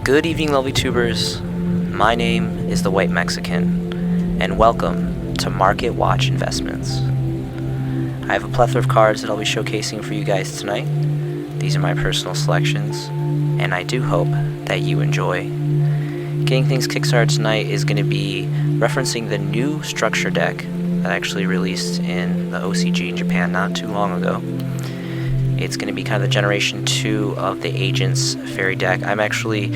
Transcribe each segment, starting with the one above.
Good evening, lovely tubers. My name is the White Mexican, and welcome to Market Watch Investments. I have a plethora of cards that I'll be showcasing for you guys tonight. These are my personal selections, and I do hope that you enjoy. Getting things kickstarted tonight is going to be referencing the new structure deck that actually released in the OCG in Japan not too long ago. It's going to be kind of the Generation 2 of the Agents Fairy deck. I'm actually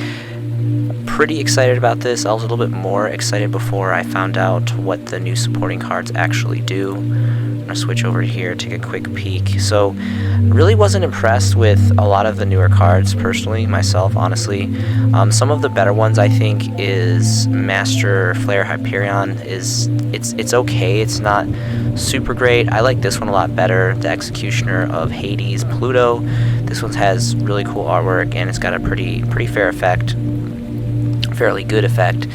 pretty excited about this. I was a little bit more excited before I found out what the new supporting cards actually do. I'm going to switch over here, take a quick peek. So, really wasn't impressed with a lot of the newer cards, personally, myself, honestly. Some of the better ones, I think, is Master Flare Hyperion. It's okay. It's not super great. I like this one a lot better, the Executioner of Hades Pluto. This one has really cool artwork, and it's got a pretty fair effect. Fairly good effect.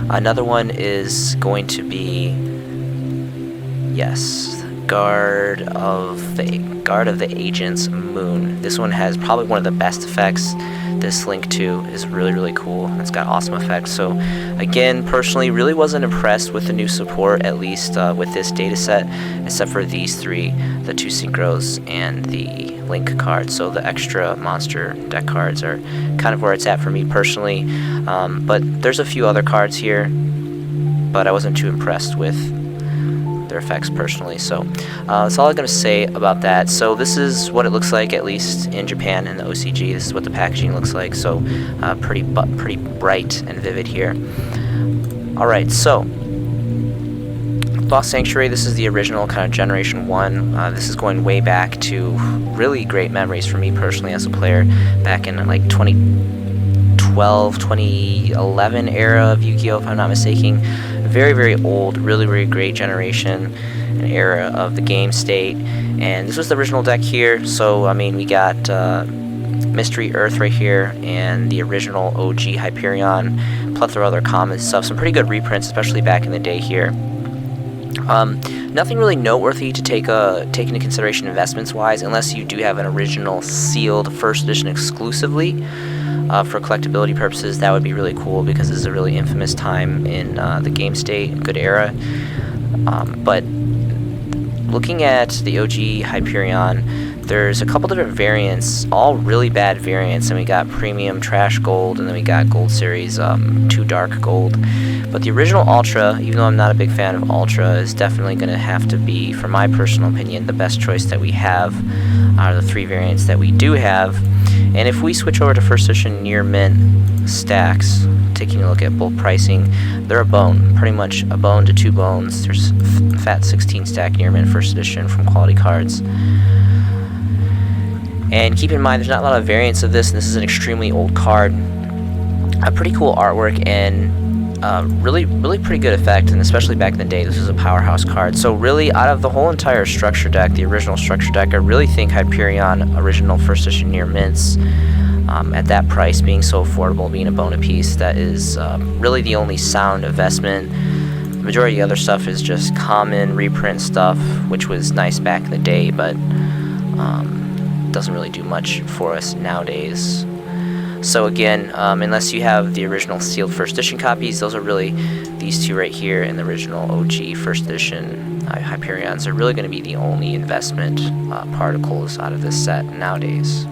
Another one is going to be, yes, Guard of the Agents Moon. This one has probably one of the best effects. This Link 2 is really cool. It's got awesome effects. So again, personally, really wasn't impressed with the new support, at least with this data set, except for these three, the two Synchros and the Link cards. So the extra monster deck cards are kind of where it's at for me personally. But there's a few other cards here, but I wasn't too impressed with their effects personally. So that's all I'm going to say about that. So this is what it looks like, at least in Japan in the OCG. This is what the packaging looks like. So pretty bright and vivid here. Alright, so Lost Sanctuary, this is the original kind of Generation 1. This is going way back to really great memories for me personally as a player, back in like 2012, 2011 era of Yu-Gi-Oh! If I'm not mistaken. Very old, really great generation and era of the game state. And this was the original deck here. So, I mean, we got Mystery Earth right here, and the original OG Hyperion, plethora of other common stuff. Some pretty good reprints, especially back in the day here. Nothing really noteworthy to take into consideration investments-wise, unless you do have an original sealed first edition exclusively. For collectability purposes, that would be really cool, because this is a really infamous time in the game state, good era. But looking at the OG Hyperion, there's a couple different variants, all really bad variants, and we got Premium Trash Gold, and then we got Gold Series 2 Dark Gold. But the original Ultra, even though I'm not a big fan of Ultra, is definitely going to have to be, for my personal opinion, the best choice that we have out of the three variants that we do have. And if we switch over to first edition near mint stacks, taking a look at both pricing, they're a bone, pretty much a bone to 2 bones. There's fat 16 stack near mint first edition from Quality Cards. And keep in mind, there's not a lot of variants of this, and this is an extremely old card. A pretty cool artwork, and really pretty good effect, and especially back in the day, this was a powerhouse card. So really, out of the whole entire structure deck, the original structure deck, I really think Hyperion original first edition near mints, at that price, being so affordable, being a bone a piece, that is really the only sound investment. The majority of the other stuff is just common reprint stuff, which was nice back in the day, but doesn't really do much for us nowadays. So again, unless you have the original sealed first edition copies, those are really these two right here, and the original OG first edition Hyperions are really going to be the only investment particles out of this set nowadays.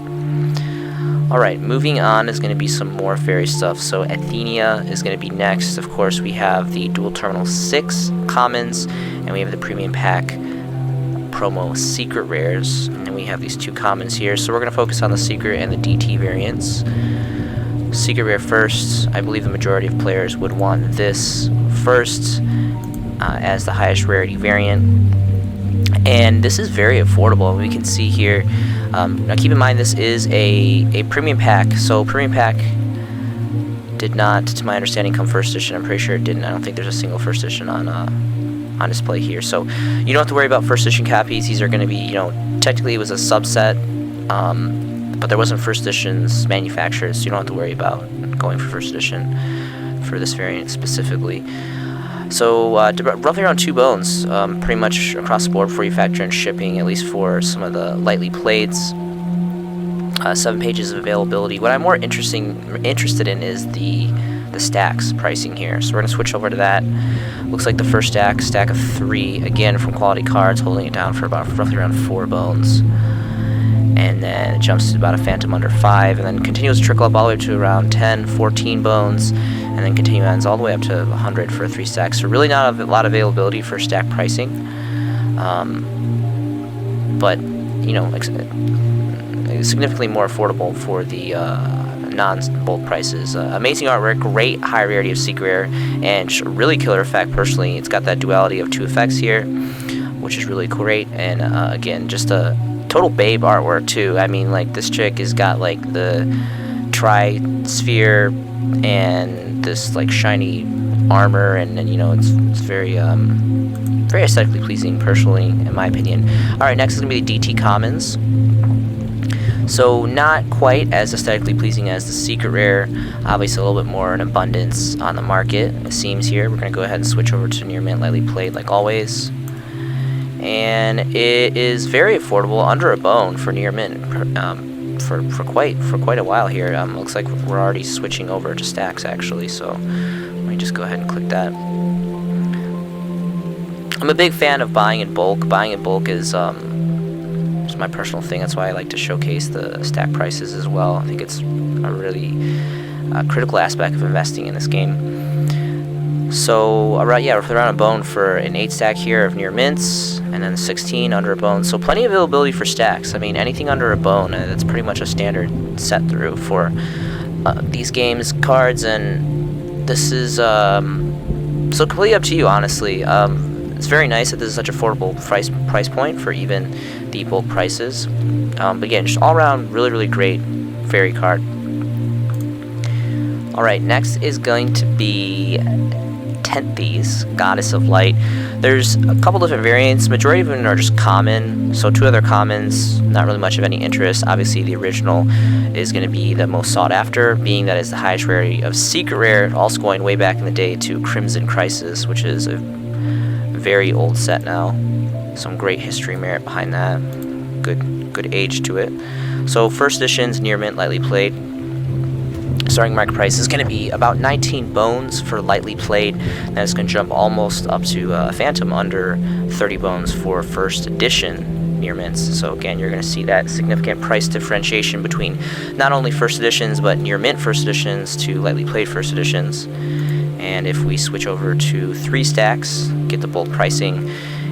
Alright, moving on is going to be some more fairy stuff. So Athenia is going to be next. Of course, we have the Dual Terminal 6 commons, and we have the Premium Pack promo secret rares, and we have these two commons here. So we're going to focus on the secret and the DT variants. Secret rare first. I believe the majority of players would want this first as the highest rarity variant, and this is very affordable. We can see here, now keep in mind, this is a premium pack, so premium pack did not, to my understanding, come first edition. I'm pretty sure it didn't. I don't think there's a single first edition on display here, so you don't have to worry about first edition copies. These are going to be, technically it was a subset, but there wasn't first editions manufactured, so you don't have to worry about going for first edition for this variant specifically. So roughly around 2 bones, pretty much across the board before you factor in shipping, at least for some of the lightly playeds. 7 pages of availability. What I'm more interested in is the stacks pricing here. So we're going to switch over to that. Looks like the first stack of 3, again from quality cards, holding it down for about roughly around 4 bones. And then it jumps to about a phantom under 5, and then continues to trickle up all the way to around 10, 14 bones, and then ends all the way up to 100 for 3 stacks. So really not a lot of availability for stack pricing. But, you know, significantly more affordable for the non-bulk prices. Amazing artwork, great high rarity of secret rare, and really killer effect. Personally, it's got that duality of 2 effects here, which is really great. And again, just a total babe artwork too. I mean, like, this chick has got like the tri-sphere and this like shiny armor, and you know, it's very very aesthetically pleasing, personally, in my opinion. All right, next is gonna be the DT Commons. So not quite as aesthetically pleasing as the secret rare, obviously a little bit more in abundance on the market, it seems here. We're going to go ahead and switch over to near mint, lightly played like always. And it is very affordable, under a bone for near mint for quite a while here. Looks like we're already switching over to stacks actually, so let me just go ahead and click that. I'm a big fan of buying in bulk. Buying in bulk is my personal thing. That's why I like to showcase the stack prices as well. I think it's a really critical aspect of investing in this game. So around a bone for an 8 stack here of near mints, and then 16 under a bone. So plenty of availability for stacks. I mean, anything under a bone, that's pretty much a standard set through for these games, cards, and this is so completely up to you, honestly. It's very nice that this is such an affordable price point for even the bulk prices. But again, just all around really great fairy card. Alright, next is going to be Tenthese, Goddess of Light. There's a couple different variants. Majority of them are just common, so 2 other commons, not really much of any interest. Obviously the original is going to be the most sought after, being that it's the highest rarity of secret rare, also going way back in the day to Crimson Crisis, which is a very old set now. Some great history merit behind that. Good age to it. So first edition's near mint, lightly played. Starting market price is going to be about 19 bones for lightly played. Then it's going to jump almost up to phantom under 30 bones for first edition near mints. So again, you're going to see that significant price differentiation between not only first editions but near mint first editions to lightly played first editions. And if we switch over to 3 stacks, get the bulk pricing,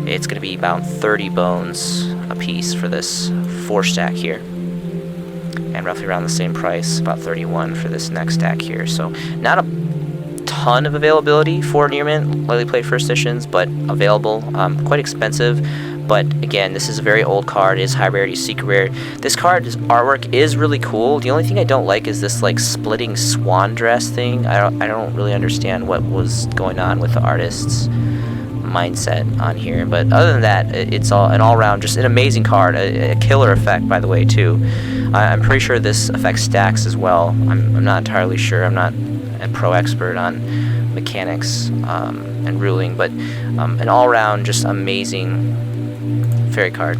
it's going to be about 30 bones a piece for this 4 stack here. And roughly around the same price, about 31 for this next stack here. So not a ton of availability for near mint, lightly played first editions, but available. Quite expensive. But again, this is a very old card. It is high rarity, secret rare. This card's artwork is really cool. The only thing I don't like is this like splitting swan dress thing. I don't really understand what was going on with the artist's mindset on here. But other than that, it's an all-around just an amazing card. A killer effect, by the way, too. I'm pretty sure this affects stacks as well. I'm not entirely sure. I'm not a pro expert on mechanics and ruling, but an all-around just amazing fairy card.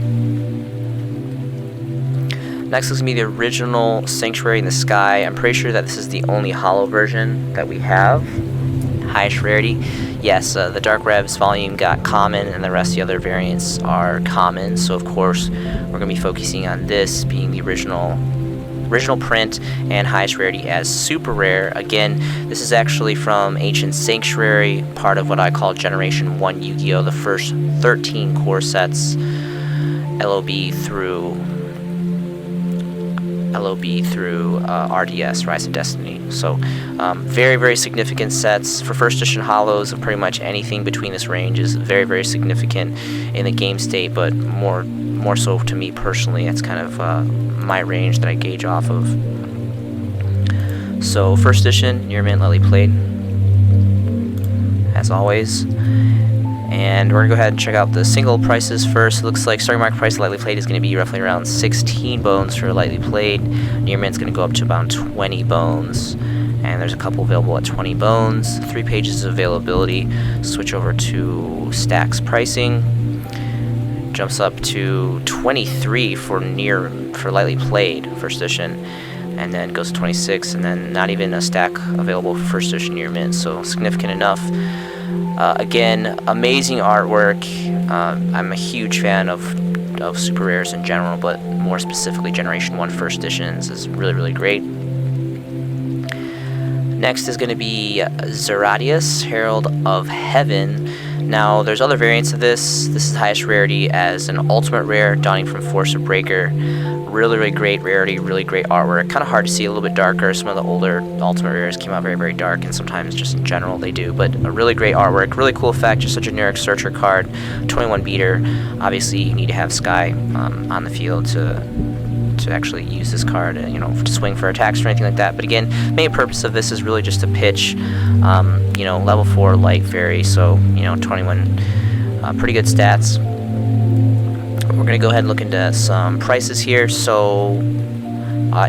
Next is going to be the original Sanctuary in the Sky. I'm pretty sure that this is the only holo version that we have. Highest rarity. Yes, the Dark Revs volume got common, and the rest of the other variants are common. So of course, we're going to be focusing on this being the original print and highest rarity as super rare. Again, this is actually from Ancient Sanctuary, part of what I call Generation 1 Yu-Gi-Oh! The first 13 core sets, LOB through RDS, Rise of Destiny. So very significant sets. For first edition holos of pretty much anything between this range is very significant in the game state, but more so to me personally. That's kind of my range that I gauge off of. So first edition, near mint, lightly played, as always. And we're going to go ahead and check out the single prices first. It looks like starting market price lightly played is going to be roughly around 16 bones for lightly played. Near mint's going to go up to about 20 bones. And there's a couple available at 20 bones. 3 pages of availability. Switch over to stacks pricing. jumps up to 23 for lightly played first edition, and then goes to 26, and then not even a stack available for first edition near mint, so significant enough. Again, amazing artwork. I'm a huge fan of super rares in general, but more specifically Generation 1 first editions is really, really great. Next is going to be Zeratius, Herald of Heaven. Now, there's other variants of this. This is highest rarity as an ultimate rare, dawning from Force of Breaker. Really, really great rarity, really great artwork. Kind of hard to see, a little bit darker. Some of the older ultimate rares came out very, very dark, and sometimes just in general they do. But a really great artwork, really cool effect, just a generic searcher card, 21 beater. Obviously, you need to have Sky on the field to actually use this card, to swing for attacks or anything like that. But again, main purpose of this is really just to pitch, level 4 light fairy. So 21, pretty good stats. We're going to go ahead and look into some prices here. So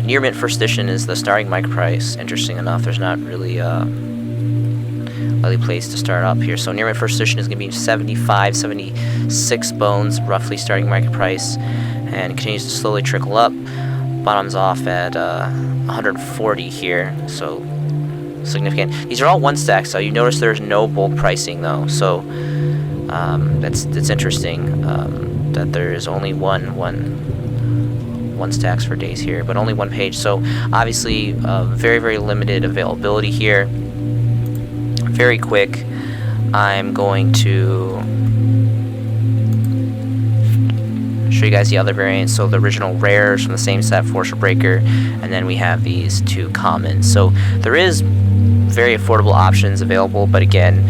near mint first edition is the starting micro price. Interesting enough, there's not really a place to start up here. So near mint first edition is going to be 76 bones roughly starting micro price, and it continues to slowly trickle up. Bottoms off at 140 here, so significant. These are all one stack, so you notice there's no bulk pricing though, so that's interesting. That there is only one stacks for days here, but only one page. So obviously, very, very limited availability here. Very quick. I'm going to show you guys the other variants. So the original rares from the same set, Force of Breaker, and then we have these two commons. So there is very affordable options available, but again,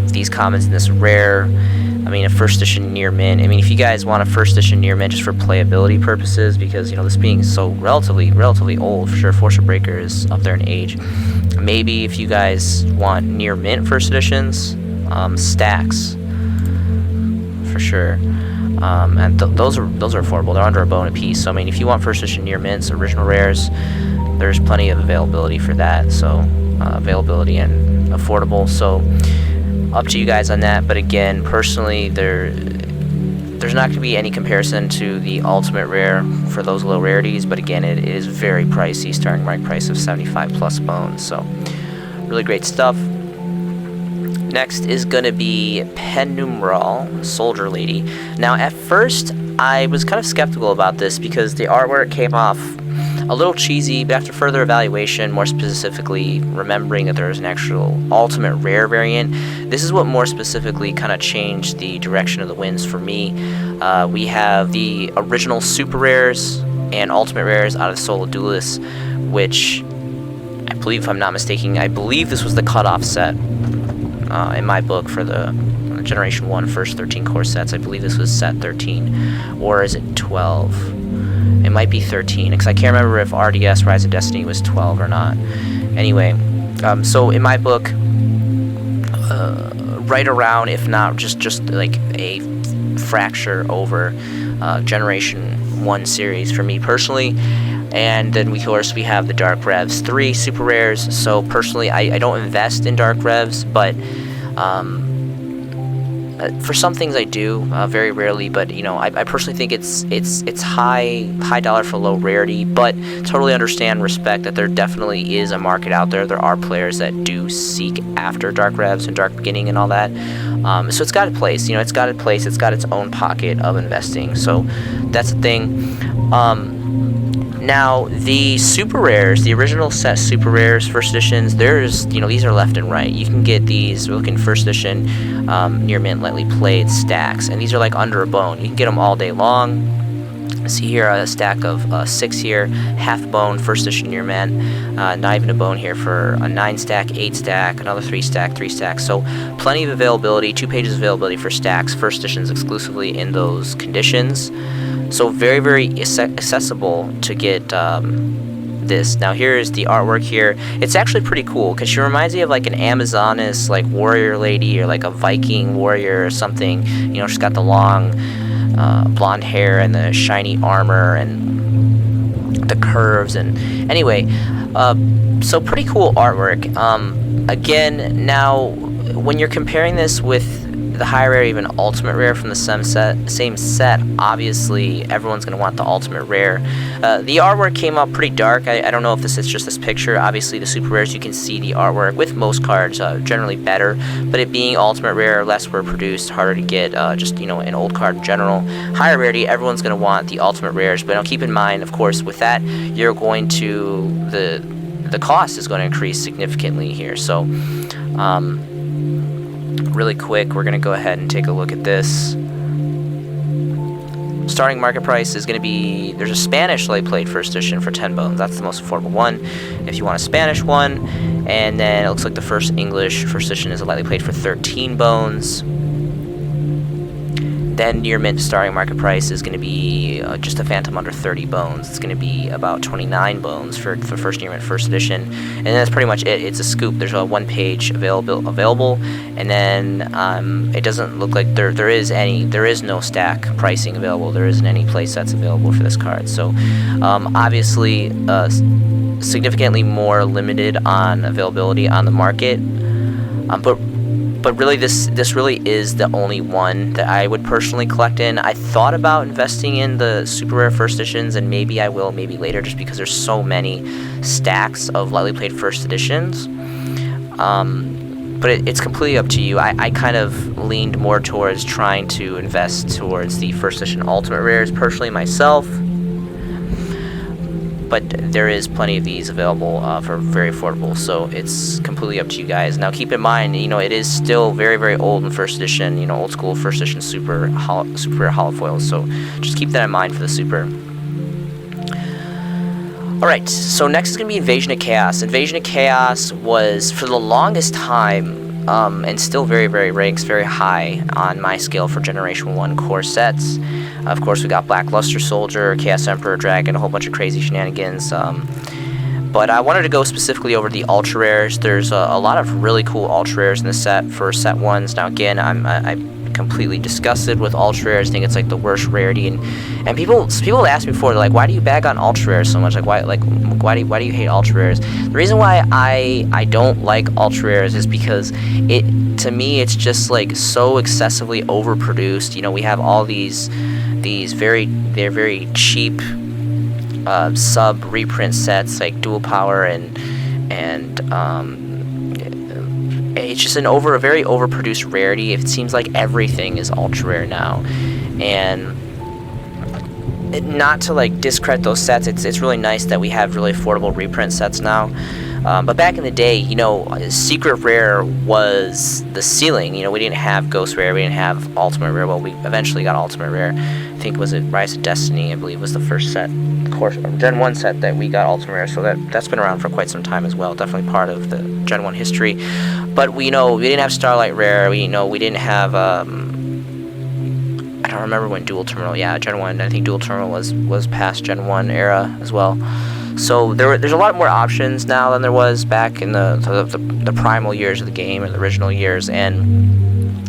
these commons in this rare, a first edition near mint. If you guys want a first edition near mint just for playability purposes, because this being so relatively old, for sure, Force of Breaker is up there in age. Maybe if you guys want near mint first editions, stacks, for sure. And those are affordable. They're under a bone a piece. So if you want first edition near mints, original rares, there's plenty of availability for that. So availability and affordable. So up to you guys on that. But again, personally, there's not going to be any comparison to the ultimate rare for those low rarities. But again, it is very pricey, starting right price of 75 plus bones. So really great stuff. Next is going to be Pen Numeral, Soldier Lady. Now, at first, I was kind of skeptical about this because the artwork came off a little cheesy, but after further evaluation, more specifically remembering that there is an actual ultimate rare variant, this is what more specifically kind of changed the direction of the winds for me. We have the original super rares and ultimate rares out of Solo Duelist, which I believe, if I'm not mistaken, I believe this was the cutoff set. In my book for the Generation 1 first 13 core sets. I believe this was set 13, or is it 12? It might be 13, because I can't remember if RDS Rise of Destiny was 12 or not. Anyway, so in my book, right around, if not just like a fracture over Generation 1 series for me personally. And then of course we have the Dark Revs 3 super rares. So personally, I don't invest in Dark Revs, but for some things I do, very rarely. But I personally think it's high dollar for low rarity. But totally understand, respect that there definitely is a market out there. There are players that do seek after Dark Revs and Dark Beginning and all that. So it's got a place. It's got a place. It's got its own pocket of investing. So that's the thing. Now, the super rares, the original set super rares, first editions, there's, these are left and right. You can get these, we're looking first edition, near mint, lightly played stacks, and these are like under a bone. You can get them all day long. See here a stack of 6 here, half bone, first edition near mint, not even a bone here for a 9 stack, 8 stack, another 3 stack, 3 stacks. So plenty of availability, 2 pages of availability for stacks, first editions exclusively in those conditions. So very, very accessible to get this. Now here's the artwork here. It's actually pretty cool because she reminds me of like an Amazoness, like warrior lady, or like a Viking warrior or something. She's got the long blonde hair and the shiny armor and the curves. And anyway, so pretty cool artwork. Again, now when you're comparing this with the higher rare, even ultimate rare from the same set, obviously everyone's going to want the ultimate rare. The artwork came out pretty dark. I don't know if this is just this picture. Obviously the super rares, you can see the artwork with most cards generally better, but it being ultimate rare, less were produced, harder to get, just, you know, an old card in general. Higher rarity, everyone's going to want the ultimate rares, but now keep in mind, of course, with that, you're going to, the cost is going to increase significantly here. So really quick, we're going to go ahead and take a look at this. Starting market price is going to be, there's a Spanish light plate first edition for 10 bones. That's the most affordable one if you want a Spanish one. And then it looks like the first English first edition is a lightly plate for 13 bones. Then near mint starting market price is going to be just a Phantom under 30 bones. It's going to be about 29 bones for first near mint first edition, and that's pretty much it. It's a scoop. There's a one page available, and then it doesn't look like there is no stack pricing available. There isn't any play sets available for this card. So obviously significantly more limited on availability on the market, but really this really is the only one that I would personally collect in. I thought about investing in the super rare first editions, and maybe I will, maybe later, just because there's so many stacks of lightly played first editions. But it's completely up to you. I kind of leaned more towards trying to invest towards the first edition ultimate rares personally myself. But there is plenty of these available for very affordable, so it's completely up to you guys. Now keep in mind, you know, it is still very, very old in first edition, you know, old school first edition super rare holofoils, so just keep that in mind for the super. Alright, so next is going to be Invasion of Chaos. Invasion of Chaos was, for the longest time, and still very, very ranks very high on my scale for Generation 1 core sets. Of course, we got Black Luster Soldier, Chaos Emperor, Dragon, a whole bunch of crazy shenanigans. But I wanted to go specifically over the ultra rares. There's a lot of really cool ultra rares in the set for set ones. Now again, I'm completely disgusted with ultra rares. I think it's like the worst rarity, and people ask me before, they're like, why do you bag on ultra rares so much? Like why do you hate ultra rares? The reason why I don't like ultra rares is because to me it's just like so excessively overproduced. You know, we have all these very cheap sub reprint sets like Dual Power and it's just a very overproduced rarity. It seems like everything is ultra rare now, and not to like discredit those sets, it's really nice that we have really affordable reprint sets now. But back in the day, you know, secret rare was the ceiling. You know, we didn't have ghost rare, we didn't have ultimate rare. Well, we eventually got ultimate rare. I think was it Rise of Destiny, I believe, was the first set, course, Gen 1 set that we got ultimate rare. So that's been around for quite some time as well. Definitely part of the Gen 1 history. But we didn't have Starlight rare. We didn't have I don't remember when Dual Terminal. Yeah, Gen 1. I think Dual Terminal was past Gen 1 era as well. So there's a lot more options now than there was back in the primal years of the game, or the original years, and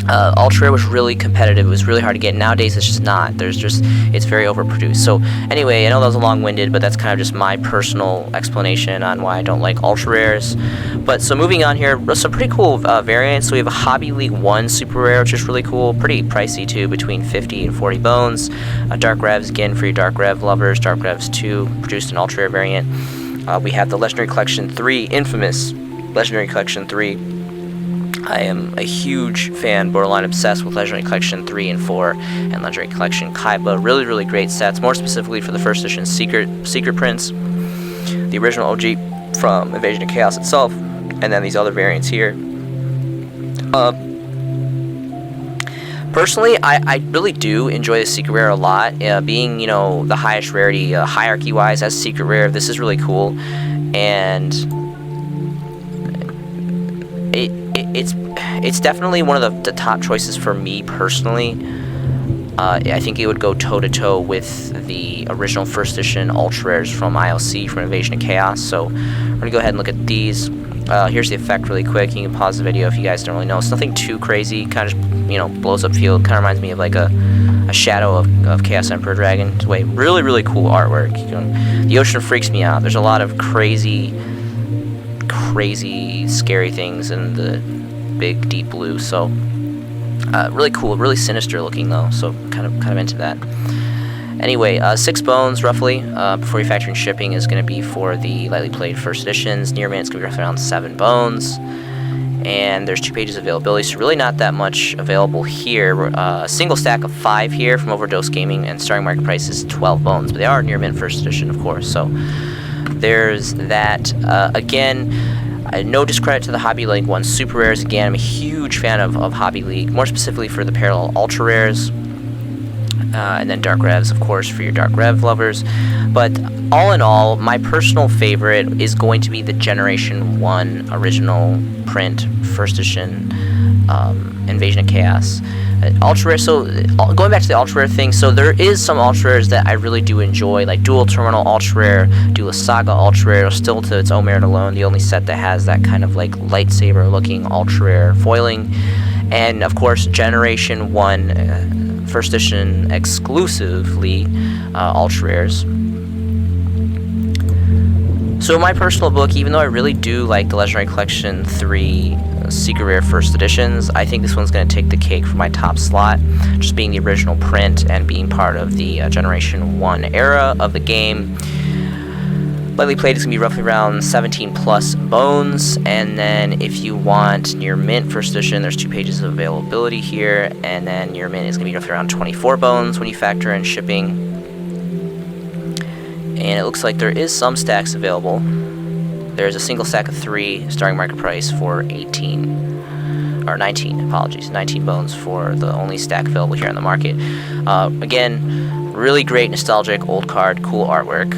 ultra rare was really competitive. It was really hard to get. Nowadays it's just not. It's very overproduced. So anyway, I know that was long-winded, but that's kind of just my personal explanation on why I don't like ultra rares. But so moving on here, some pretty cool variants. So we have a Hobby League 1 super rare, which is really cool, pretty pricey too, between 50 and 40 bones. Dark Revs, again for your Dark Rev lovers. Dark Revs 2 produced an ultra rare variant. We have the Legendary Collection 3, infamous Legendary Collection 3. I am a huge fan, borderline obsessed with Legendary Collection 3 and 4 and Legendary Collection Kaiba. Really, really great sets, more specifically for the first edition Secret Prince, the original OG from Invasion of Chaos itself, and then these other variants here. Personally, I really do enjoy the Secret Rare a lot. Being, you know, the highest rarity, hierarchy-wise, as Secret Rare, this is really cool, and it's definitely one of the top choices for me personally. I think it would go toe-to-toe with the original first edition ultra rares from ILC, from Invasion of Chaos. So we're gonna go ahead and look at these. Here's the effect really quick. You can pause the video if you guys don't really know. It's nothing too crazy. Kind of just, you know, blows up field. Kind of reminds me of like a shadow of Chaos Emperor Dragon. It's really, really cool artwork. You know, the ocean freaks me out. There's a lot of crazy, scary things in the big deep blue. So Really cool, really sinister looking though, so kind of into that. Anyway, 6 bones roughly, before you factor in shipping, is going to be for the lightly played first editions. Near mint, it's going to be roughly around 7 bones. And there's 2 pages of availability, so really not that much available here. A single stack of 5 here from Overdose Gaming, and starting market price is 12 bones, but they are near mint first edition, of course, so there's that. Again, no discredit to the Hobby League 1 super rares. Again, I'm a huge fan of Hobby League, more specifically for the parallel ultra rares. And then Dark Revs, of course, for your Dark Rev lovers. But all in all, my personal favorite is going to be the Generation 1 original print, first edition, Invasion of Chaos. Ultra Rare, so going back to the Ultra Rare thing, so there is some Ultra Rares that I really do enjoy, like Dual Terminal Ultra Rare, Duelist Saga Ultra Rare, still to its own merit alone, the only set that has that kind of like lightsaber looking Ultra Rare foiling. And of course, Generation 1 first edition exclusively ultra rares. So my personal book, even though I really do like the Legendary Collection 3 secret rare first editions, I think this one's going to take the cake for my top slot, just being the original print and being part of the Generation 1 era of the game. Lightly played is going to be roughly around 17 plus bones, and then if you want near mint first edition, there's 2 pages of availability here, and then near mint is going to be roughly around 24 bones when you factor in shipping. And it looks like there is some stacks available. There's a single stack of 3, starting market price for 19 bones for the only stack available here on the market. Again, really great nostalgic old card, cool artwork,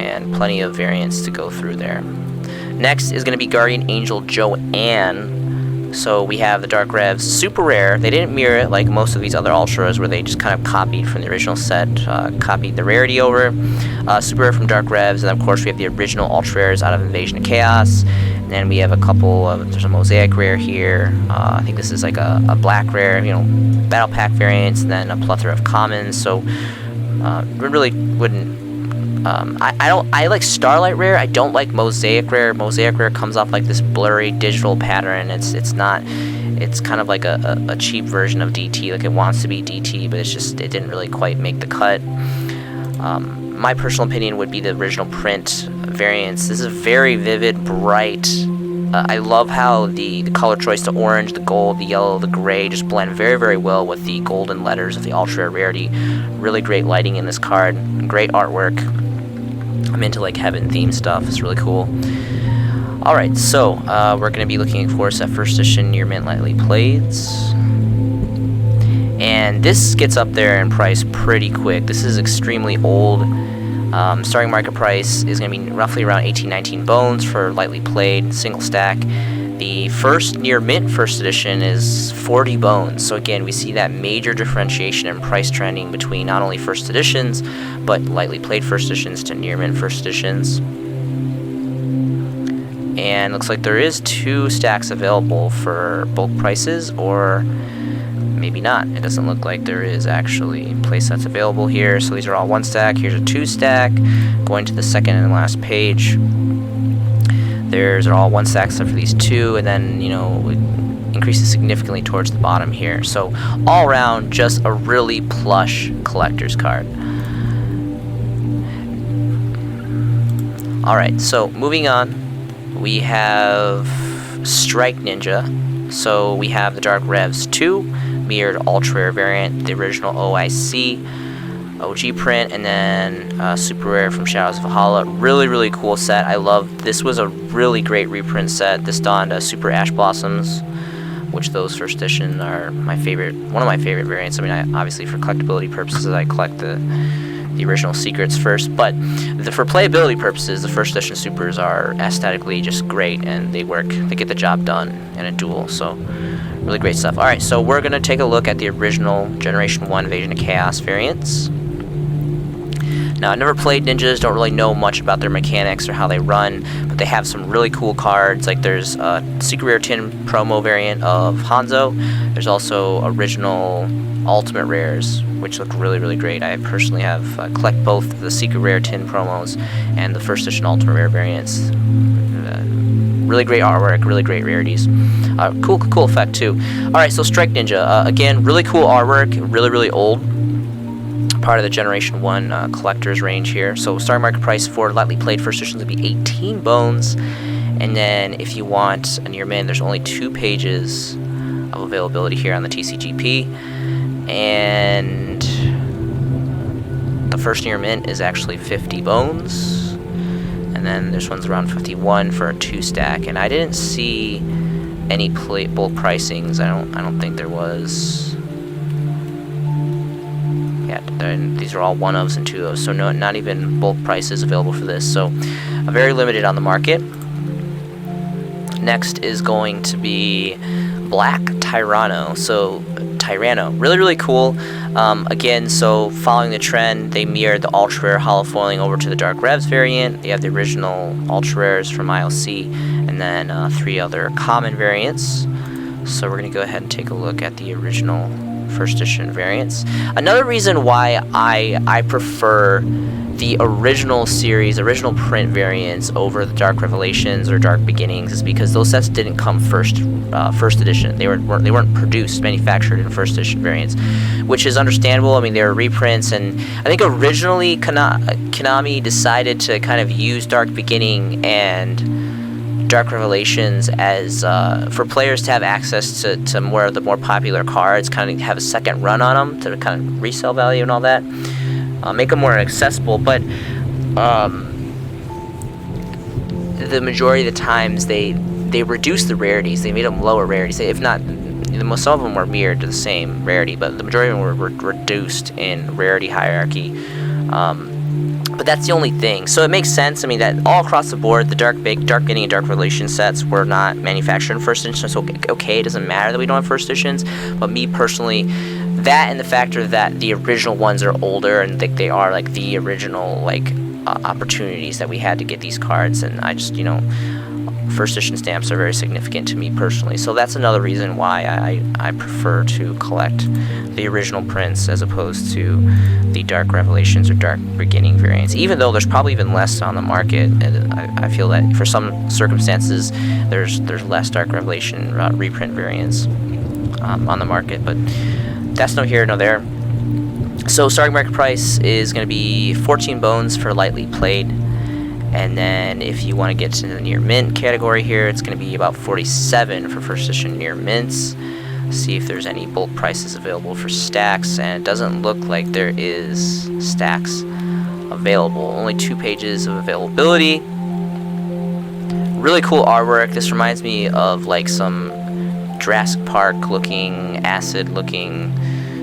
and plenty of variants to go through there. Next is going to be Guardian Angel Joanne. So we have the Dark Revs super rare. They didn't mirror it like most of these other ultras where they just kind of copied from the original set, copied the rarity over. Super rare from Dark Revs, and of course we have the original ultra rares out of Invasion of Chaos. And then we have a couple of, there's a mosaic rare here. I think this is like a black rare, battle pack variants, and then a plethora of commons. So we really wouldn't. I like Starlight Rare. I don't like Mosaic Rare. Mosaic Rare comes off like this blurry digital pattern. It's kind of like a cheap version of DT. Like it wants to be DT, but it didn't really quite make the cut. My personal opinion would be the original print variants. This is very vivid, bright. I love how the color choice, the orange, the gold, the yellow, the gray, just blend very, very well with the golden letters of the ultra rare rarity. Really great lighting in this card. Great artwork. I'm into like heaven themed stuff. It's really cool. Alright, so we're going to be looking, of course, at first edition near mint lightly plaids. And this gets up there in price pretty quick. This is extremely old. Starting market price is going to be roughly around 18-19 bones for lightly played, single stack. The first near mint first edition is 40 bones. So again, we see that major differentiation in price trending between not only first editions, but lightly played first editions to near mint first editions. And looks like there is 2 stacks available for bulk prices, or maybe not. It doesn't look like there is actually playsets available here. So these are all 1 stack. Here's a 2 stack. Going to the second and last page. There's all 1 stack except for these 2, and then it increases significantly towards the bottom here. So all around, just a really plush collector's card. Alright, so moving on, we have Strike Ninja. So we have the Dark Revs 2, mirrored ultra rare variant, the original OIC, OG print, and then super rare from Shadows of Valhalla. Really, really cool set. I love this. Was a really great reprint set. This donned Super Ash Blossoms, which those first edition are my favorite, one of my favorite variants. I mean, obviously for collectability purposes, I collect the original secrets first, but for playability purposes, the first edition supers are aesthetically just great, and they work. They get the job done in a duel. So really great stuff. All right, so we're gonna take a look at the original Generation 1 Invasion of Chaos variants. Now, I've never played ninjas, don't really know much about their mechanics or how they run, but they have some really cool cards. Like there's a Secret Rare Tin promo variant of Hanzo. There's also original Ultimate Rares, which look really, really great. I personally have collect both the Secret Rare Tin promos and the first edition Ultimate Rare variants. really great artwork, really great rarities. Cool effect too. Alright, so Strike Ninja, again, really cool artwork, really old. Part of the Generation 1 collector's range here. So starting market price for lightly played first edition would be 18 bones. And then if you want a near mint, there's only 2 pages of availability here on the TCGP. And the first near mint is actually 50 bones. And then this one's around 51 for a 2-stack. And I didn't see any bulk pricings. I don't think there was. Yeah, these are all 1-ofs and 2-ofs, so not even bulk prices available for this. So very limited on the market. Next is going to be Black Tyranno. So Tyranno, really cool. Again, so following the trend, they mirrored the ultra rare hollow foiling over to the Dark Revs variant. They have the original ultra rares from ILC, and then 3 other common variants. So we're gonna go ahead and take a look at the original first edition variants. Another reason why I prefer the original series, original print variants over the Dark Revelations or Dark Beginnings is because those sets didn't come first edition. They weren't produced, manufactured in first edition variants, which is understandable. I mean, they were reprints, and I think originally Konami decided to kind of use Dark Beginning and Dark Revelations as for players to have access to more of the more popular cards, kind of have a second run on them to kind of resale value and all that, make them more accessible. But the majority of the times they reduced the rarities, they made them lower rarities. If not, some of them were mirrored to the same rarity, but the majority of them were reduced in rarity hierarchy. But that's the only thing. So it makes sense. I mean, that all across the board, the Dark Beginning and Dark Relation sets were not manufactured in first edition. So okay, it doesn't matter that we don't have first editions. But me personally, that and the factor that the original ones are older and they are like the original opportunities that we had to get these cards, and I just first edition stamps are very significant to me personally. So that's another reason why I prefer to collect the original prints as opposed to the Dark Revelations or Dark Beginning variants, even though there's probably even less on the market. And I feel that for some circumstances there's less Dark Revelation reprint variants on the market, but that's no here nor there. So starting market price is going to be 14 bones for lightly played. And then if you want to get to the near mint category here, it's going to be about 47 for first edition near mints. See if there's any bulk prices available for stacks, and it doesn't look like there is stacks available. Only 2 pages of availability. Really cool artwork. This reminds me of like some Jurassic Park looking, acid looking,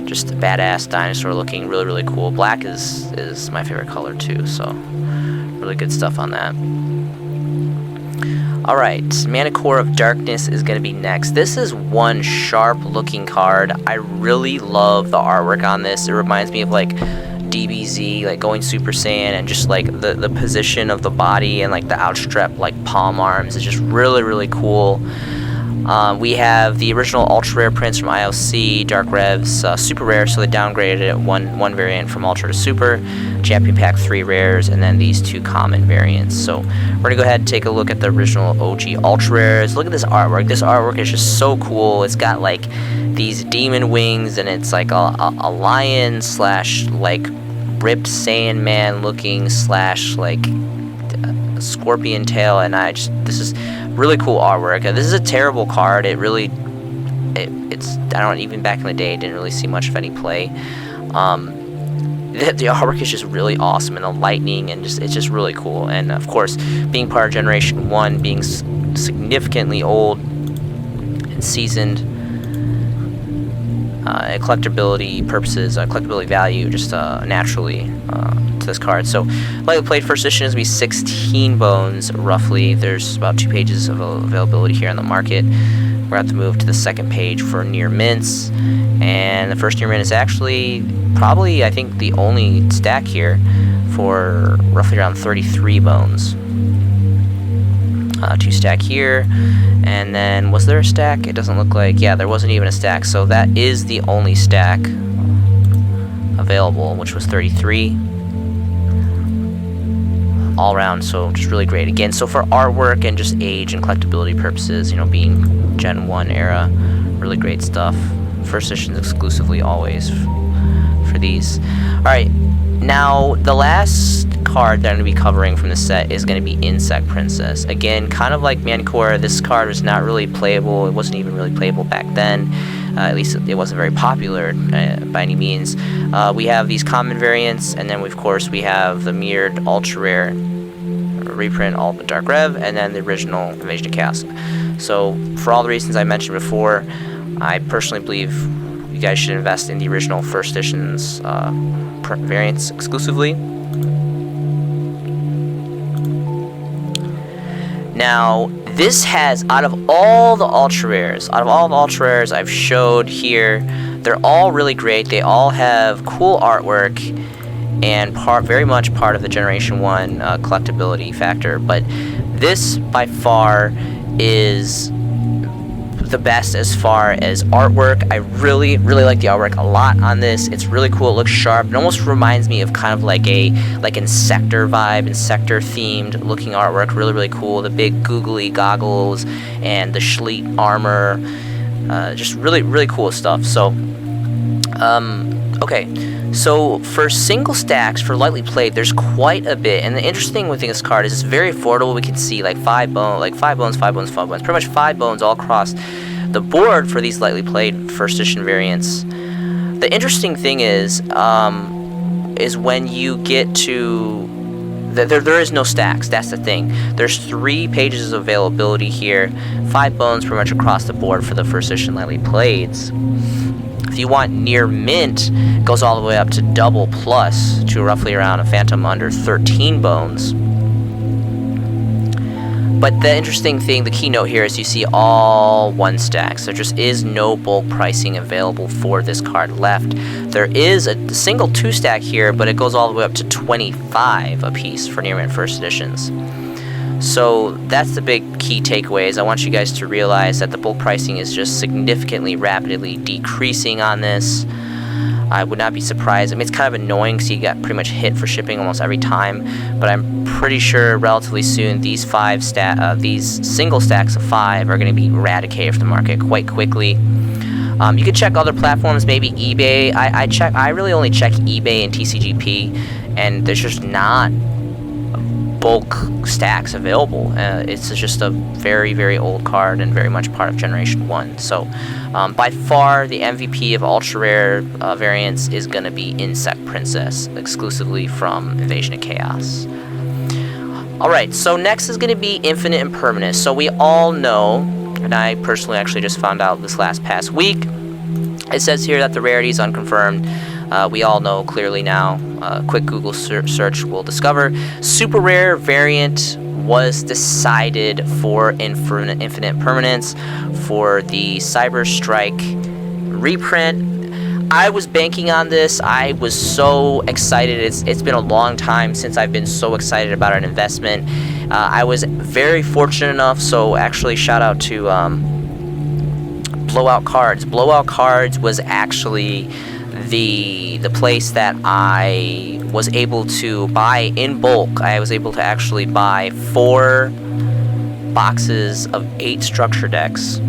just badass dinosaur looking, really cool. Black is my favorite color too, so really good stuff on that. Alright, Manicore of Darkness is going to be next. This is one sharp looking card. I really love the artwork on this. It reminds me of like DBZ, like going Super Saiyan, and just like the position of the body and like the outstretched like palm arms is just really cool. We have the original ultra rare prints from ILC, Dark Revs, super rare, so they downgraded it one variant from ultra to super, Champion Pack 3 rares, and then these 2 common variants. So we're gonna go ahead and take a look at the original OG ultra rares. Look at this artwork. This artwork is just so cool. It's got like these demon wings, and it's like a lion slash like ripped Saiyan man looking slash like scorpion tail, and this is really cool artwork. This is a terrible card. It's I don't even back in the day didn't really see much of any play. The artwork is just really awesome, and the lightning, and it's just really cool. And of course, being part of Generation 1, being significantly old and seasoned, collectability purposes, collectability value, just naturally to this card. So lightly played first edition is going to be 16 bones roughly. There's about 2 pages of availability here on the market. We're going to have to move to the second page for near mints, and the first near mint is actually probably, I think, the only stack here for roughly around 33 bones. 2 stack here, and then was there a stack? It doesn't look like. Yeah, there wasn't even a stack, so that is the only stack available, which was 33. all around, so just really great. Again, so for artwork and just age and collectability purposes, you know, being Gen 1 era, really great stuff. First editions exclusively always for these. Alright, now the last card that I'm going to be covering from the set is going to be Insect Princess. Again, kind of like Manicore, this card was not really playable. It wasn't even really playable back then. At least it wasn't very popular by any means. We have these common variants, and then of course we have the mirrored ultra rare reprint Dark Rev, and then the original Invasion of Chaos. So for all the reasons I mentioned before, I personally believe you guys should invest in the original first edition's variants exclusively. Now, this has, out of all the ultra rares I've showed here, they're all really great. They all have cool artwork and very much part of the Generation 1 collectability factor. But this, by far, is the best as far as artwork. I really like the artwork a lot on this. It's really cool. It looks sharp. It almost reminds me of kind of like Insector vibe, Insector themed looking artwork. Really cool. The big googly goggles and the Schleet armor, just really cool stuff. So okay, so for single stacks for lightly played, there's quite a bit. And the interesting thing with this card is it's very affordable. We can see like 5 bones, pretty much 5 bones all across the board for these lightly played first edition variants. The interesting thing is when you get to there is no stacks. That's the thing. There's 3 pages of availability here, 5 bones pretty much across the board for the first edition lightly playeds. If you want near mint, it goes all the way up to double plus to roughly around a phantom under 13 bones. But the interesting thing, the keynote here is you see all 1 stacks. There just is no bulk pricing available for this card left. There is a single 2 stack here, but it goes all the way up to 25 a piece for near mint first editions. So that's the big key takeaways. I want you guys to realize that the bulk pricing is just significantly, rapidly decreasing on this. I would not be surprised. I mean, it's kind of annoying because you got pretty much hit for shipping almost every time, but I'm pretty sure relatively soon these single stacks of 5 are going to be eradicated from the market quite quickly. You can check other platforms, maybe eBay. I really only check eBay and TCGP, and there's just not bulk stacks available. It's just a very old card and very much part of Generation 1. So by far the MVP of ultra rare variants is going to be Insect Princess, exclusively from Invasion of Chaos. Alright, so next is going to be Infinite Impermanence. So we all know, and I personally actually just found out this past week, it says here that the rarity is unconfirmed. We all know clearly now. Quick Google search will discover. Super rare variant was decided for Infinite Permanence for the Cyber Strike reprint. I was banking on this. I was so excited. It's been a long time since I've been so excited about an investment. I was very fortunate enough, so actually shout out to Blowout Cards. Blowout Cards was actually the place that I was able to buy in bulk. I was able to actually buy 4 boxes of 8 structure decks.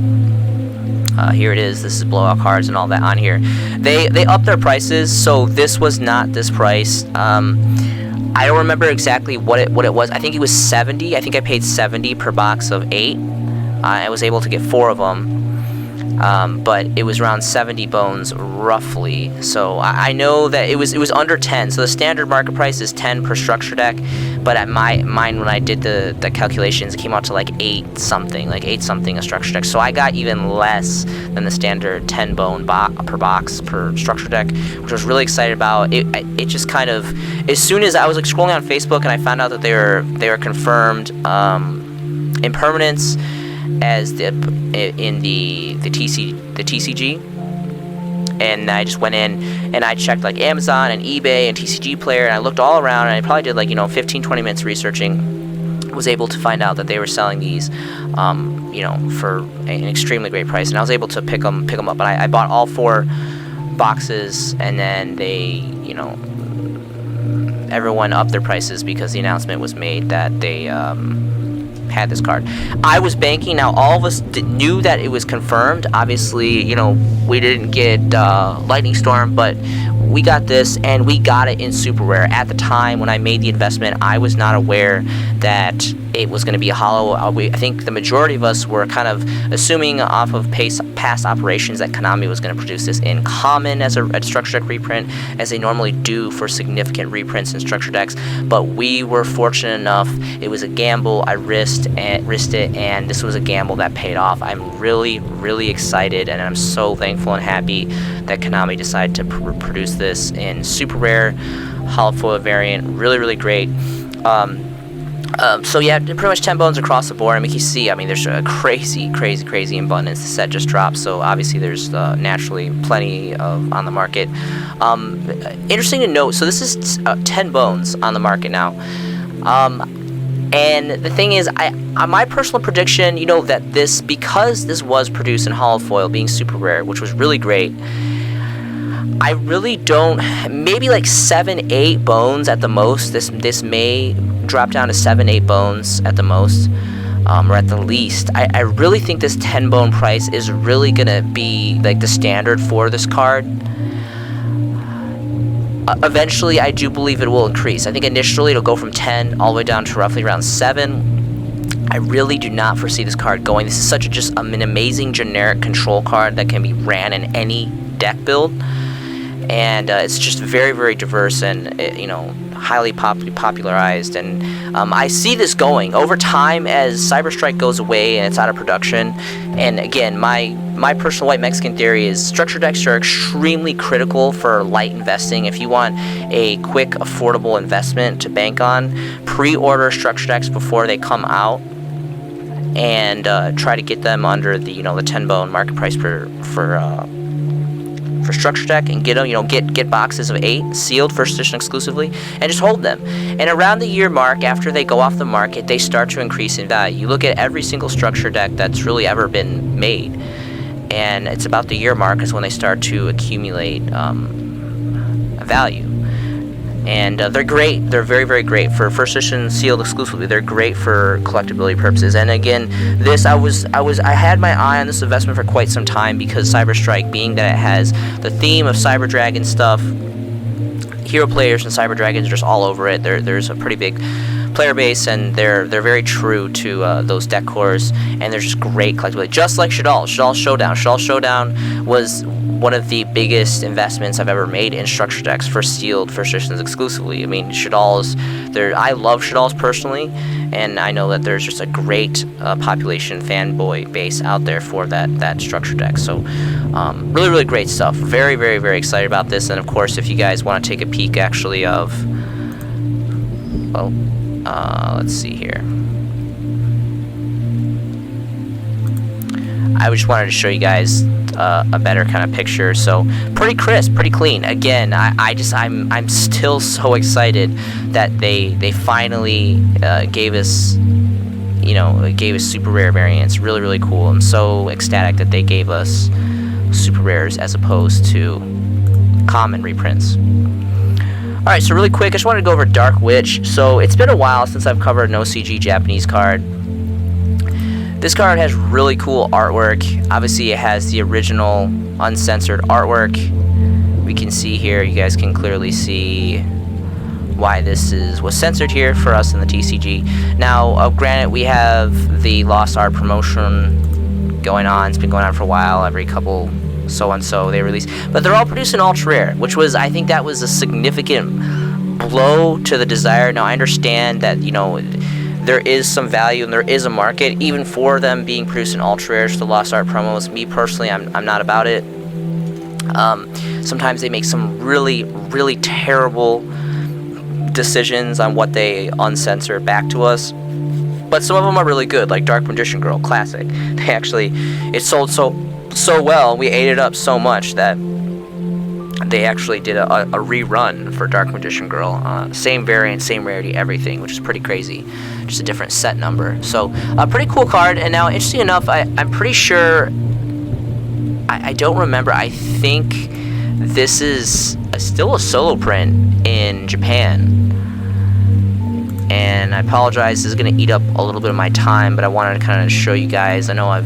Here it is. This is Blowout Cards and all that on here. They upped their prices, so this was not this price. I don't remember exactly what it was. I think it was 70. I think I paid 70 per box of 8. I was able to get 4 of them. But it was around 70 bones roughly. So I know that it was under 10. So the standard market price is 10 per structure deck, but at mine when I did the calculations, it came out to like 8 something a structure deck. So I got even less than the standard 10 bone per box per structure deck, which I was really excited about. It just kind of, as soon as I was like scrolling on Facebook and I found out that they were confirmed impermanence as in the TCG, and I just went in and I checked like Amazon and eBay and TCG Player, and I looked all around, and I probably did like 15-20 minutes researching. Was able to find out that they were selling these for an extremely great price, and I was able to pick them up. But I bought all 4 boxes, and then they everyone upped their prices because the announcement was made that they had this card. I was banking. Now all of us knew that it was confirmed. Obviously, you know, we didn't get Lightning Storm, but we got this, and we got it in super rare. At the time when I made the investment, I was not aware that it was going to be a holo. I think the majority of us were kind of assuming off of past operations that Konami was going to produce this in common as a structure deck reprint, as they normally do for significant reprints in structure decks. But we were fortunate enough. It was a gamble. I risked it, and this was a gamble that paid off. I'm really, really excited, and I'm so thankful and happy that Konami decided to produce this in super rare hollow foil variant. Really, really great. So yeah, pretty much 10 bones across the board. I mean, you see, I mean, there's a crazy abundance. The set just dropped, so obviously there's naturally plenty of on the market. Interesting to note, so this is 10 bones on the market now. And the thing is, my personal prediction, you know, that because this was produced in hollow foil, being super rare, which was really great, I really don't, maybe like 7-8 bones at the most. This may drop down to 7-8 bones at the most, or at the least. I really think this 10 bone price is really gonna be like the standard for this card. Eventually, I do believe it will increase. I think initially it'll go from 10 all the way down to roughly around 7. I really do not foresee this card going. This is just an amazing generic control card that can be ran in any deck build. And it's just very, very diverse and, you know, highly popularized. And I see this going over time as Cyber Strike goes away and it's out of production. And again, my personal white Mexican theory is structure decks are extremely critical for light investing. If you want a quick, affordable investment to bank on, pre-order structure decks before they come out, and try to get them under the, you know, the 10 bone market price for structure deck, and get them, you know, get boxes of 8 sealed, first edition exclusively, and just hold them. And around the year mark, after they go off the market, they start to increase in value. You look at every single structure deck that's really ever been made, and it's about the year mark is when they start to accumulate value. And they're great. They're very, very great for first edition sealed exclusively. They're great for collectability purposes. And again, this I had my eye on this investment for quite some time because Cyber Strike, being that it has the theme of Cyber Dragon stuff, hero players and Cyber Dragons are just all over it. There's a pretty big player base, and they're very true to those deck cores, and they're just great collectively. Just like Shaddoll Showdown. Shaddoll Showdown was one of the biggest investments I've ever made in structure decks for sealed first editions exclusively. I mean, I love Shaddolls personally, and I know that there's just a great population fanboy base out there for that structure deck. So really, really great stuff. Very, very, very excited about this. And of course, if you guys want to take a peek actually of, well, let's see here. I just wanted to show you guys a better kind of picture. So pretty crisp, pretty clean. Again, I'm still so excited that they finally gave us super rare variants. Really, really cool. I'm so ecstatic that they gave us super rares as opposed to common reprints. Alright, so really quick, I just wanted to go over Dark Witch. So it's been a while since I've covered an OCG Japanese card. This card has really cool artwork. Obviously, it has the original uncensored artwork. We can see here, you guys can clearly see why this was censored here for us in the TCG. Now, granted, we have the Lost Art promotion going on. It's been going on for a while. Every couple so-and-so they release. But they're all produced in ultra rare, which was, I think that was a significant blow to the desire. Now, I understand that, you know, there is some value and there is a market even for them being produced in ultra rares for the Lost Art promos. Me personally, I'm not about it. Sometimes they make some really, really terrible decisions on what they uncensor back to us, but some of them are really good, like Dark Magician Girl classic. It sold so well, we ate it up so much that they actually did a rerun for Dark Magician Girl. Same variant, same rarity, everything, which is pretty crazy. Just a different set number. So a pretty cool card. And now, interesting enough, I'm pretty sure, I don't remember, I think this is still a solo print in Japan. and I apologize, this is going to eat up a little bit of my time, but I wanted to kind of show you guys. I know I've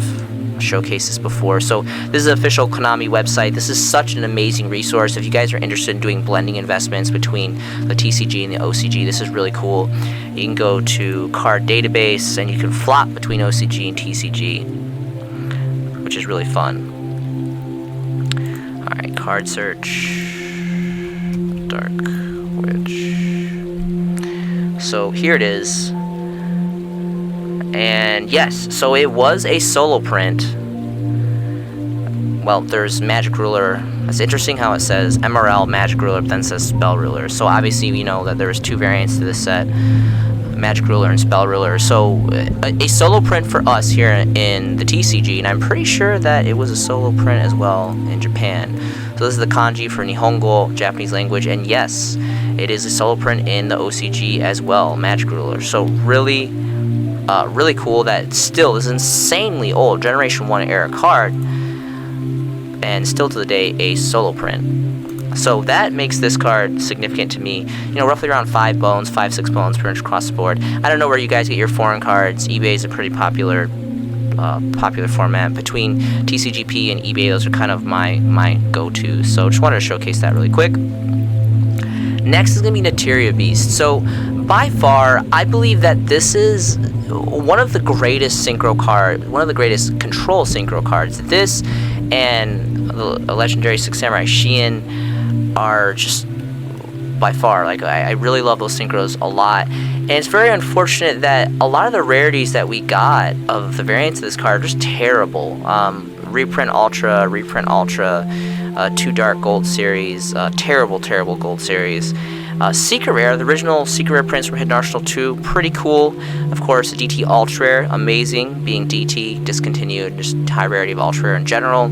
showcased this before. So this is the official Konami website. This is such an amazing resource. If you guys are interested in doing blending investments between the TCG and the OCG, this is really cool. You can go to card database and you can flop between OCG and TCG, which is really fun. Alright, card search, Dark Witch. So here it is. And yes, so it was a solo print. Well, there's Magic Ruler. It's interesting how it says MRL Magic Ruler, but then says Spell Ruler. So obviously we know that there's two variants to this set, Magic Ruler and Spell Ruler. So a solo print for us here in the TCG, and I'm pretty sure that it was a solo print as well in Japan. So this is the kanji for Nihongo, Japanese language, and yes, it is a solo print in the OCG as well, Magic Ruler. So really cool that still is insanely old, Generation 1 era card, and still to the day a solo print. So that makes this card significant to me. You know, roughly around 5 bones, 5-6 bones per inch across the board. I don't know where you guys get your foreign cards. eBay is a pretty popular format. Between TCGP and eBay, those are kind of my go-to. So just wanted to showcase that really quick. Next is going to be Materia Beast. So by far, I believe that this is one of the greatest synchro cards, one of the greatest control synchro cards. This and the legendary 6 Samurai Shien are just by far, like, I really love those synchros a lot. And it's very unfortunate that a lot of the rarities that we got of the variants of this card are just terrible. Reprint Ultra, 2 Dark Gold series, terrible gold series. Secret Rare, the original Secret Rare prints from Hidden Arsenal 2, pretty cool. Of course, DT Ultra Rare, amazing, being DT, discontinued, just high rarity of Ultra Rare in general.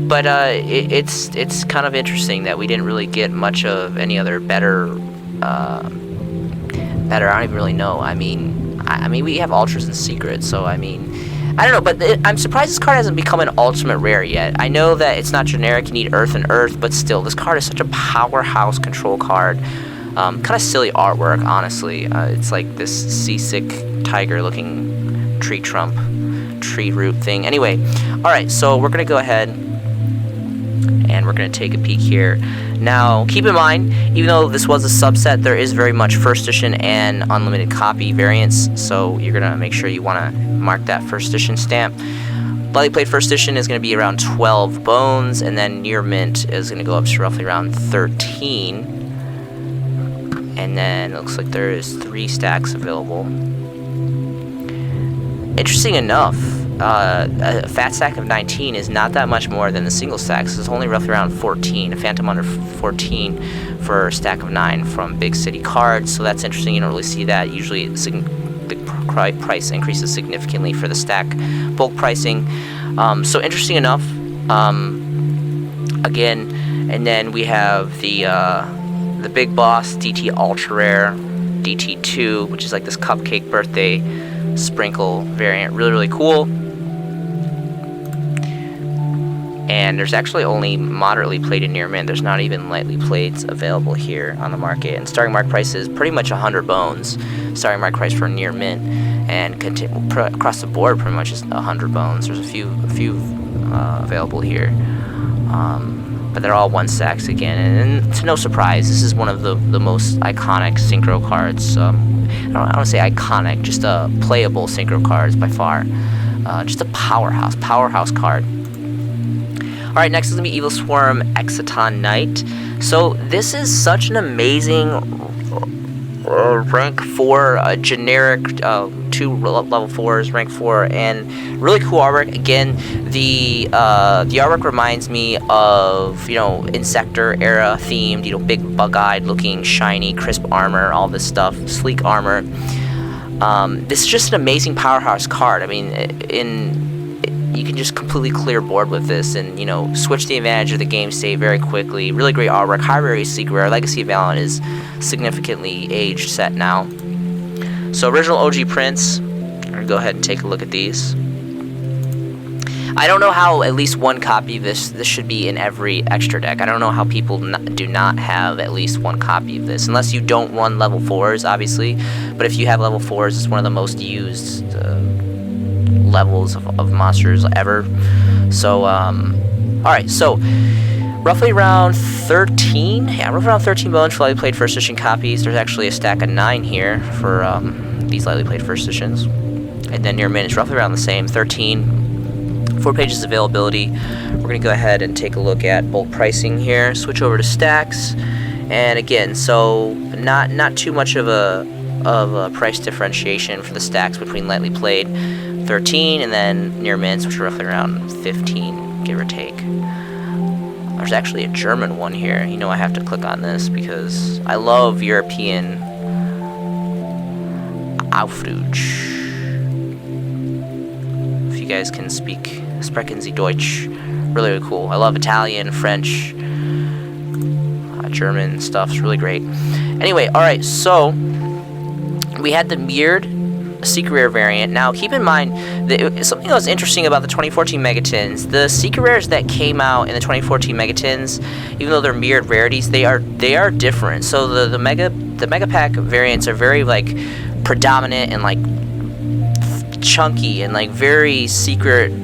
But it's kind of interesting that we didn't really get much of any other better, I don't even really know. I mean, we have Ultras and Secrets, so I mean, I don't know, but I'm surprised this card hasn't become an ultimate rare yet. I know that it's not generic, you need Earth and Earth, but still, this card is such a powerhouse control card. Kind of silly artwork, honestly. It's like this seasick tiger-looking tree root thing. Anyway, alright, so we're going to go ahead and we're going to take a peek here. Now, keep in mind, even though this was a subset, there is very much first edition and unlimited copy variants, so you're going to make sure you want to mark that first edition stamp. Lightly played first edition is going to be around 12 bones, and then near mint is going to go up to roughly around 13. And then it looks like there is 3 stacks available. Interesting enough, a fat stack of 19 is not that much more than the single stacks. It's only roughly around 14, a phantom under 14 for a stack of 9 from big city cards, so that's interesting. You don't really see that. Usually the price increases significantly for the stack bulk pricing. So interesting enough. Again, and then we have the big boss DT Ultra Rare, DT2, which is like this cupcake birthday sprinkle variant. Really cool. And there's actually only moderately plated near mint. There's not even lightly plates available here on the market. And starting mark price is pretty much 100 bones. Starting mark price for near mint, and across the board pretty much is 100 bones. There's a few available here, but they're all 1 stacks again. And to no surprise, this is one of the most iconic synchro cards. I don't want to say iconic, just playable synchro cards by far. Just a powerhouse card. Alright, next is going to be Evil Swarm Exciton Knight. So this is such an amazing rank 4 generic 2 level 4s, rank 4, and really cool artwork. Again, the artwork reminds me of, you know, Insector era themed, you know, big bug-eyed looking, shiny, crisp armor, all this stuff, sleek armor. This is just an amazing powerhouse card. I mean, you can just completely clear board with this and, you know, switch the advantage of the game state very quickly. Really great artwork, high rarity secret rare. Legacy of Valiant is significantly aged set now. So original OG prints, I'm going to go ahead and take a look at these. I don't know how at least one copy of this should be in every extra deck. I don't know how people do not have at least one copy of this, unless you don't run level 4s, obviously. But if you have level 4s, it's one of the most used levels of monsters ever. So, alright, so roughly around 13, roughly around 13 bones for lightly played first edition copies. There's actually a stack of 9 here for these lightly played first editions. And then near mint is roughly around the same, 13. 4 pages of availability. We're going to go ahead and take a look at bulk pricing here. Switch over to stacks. And again, so not too much of a price differentiation for the stacks between lightly played 13 and then near mints, which are roughly around 15, give or take. There's actually a German one here. You know, I have to click on this because I love European Aufruge. If you guys can speak Sprechen Sie Deutsch, really, really cool. I love Italian, French, German stuff. It's really great. Anyway, alright, so we had the mirrored Secret Rare variant. Now, keep in mind that something that was interesting about the 2014 Megatins, the Secret Rares that came out in the 2014 Megatins, even though they're mirrored rarities, they are different. So the Mega Pack variants are very like predominant and like chunky and like very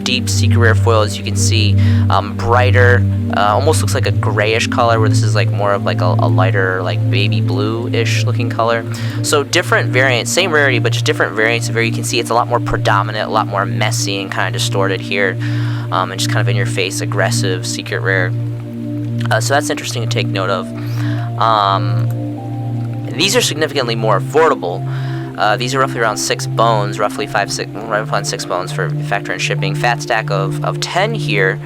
deep secret rare foil, as you can see. Brighter, almost looks like a grayish color, where this is like more of like a lighter, like baby blue-ish looking color. So different variants, same rarity, but just different variants of where you can see it's a lot more predominant, a lot more messy and kind of distorted here, and just kind of in your face, aggressive secret rare. So that's interesting to take note of. These are significantly more affordable. These are roughly around 6 bones, roughly 6 bones for factor in shipping. Fat stack of 10 here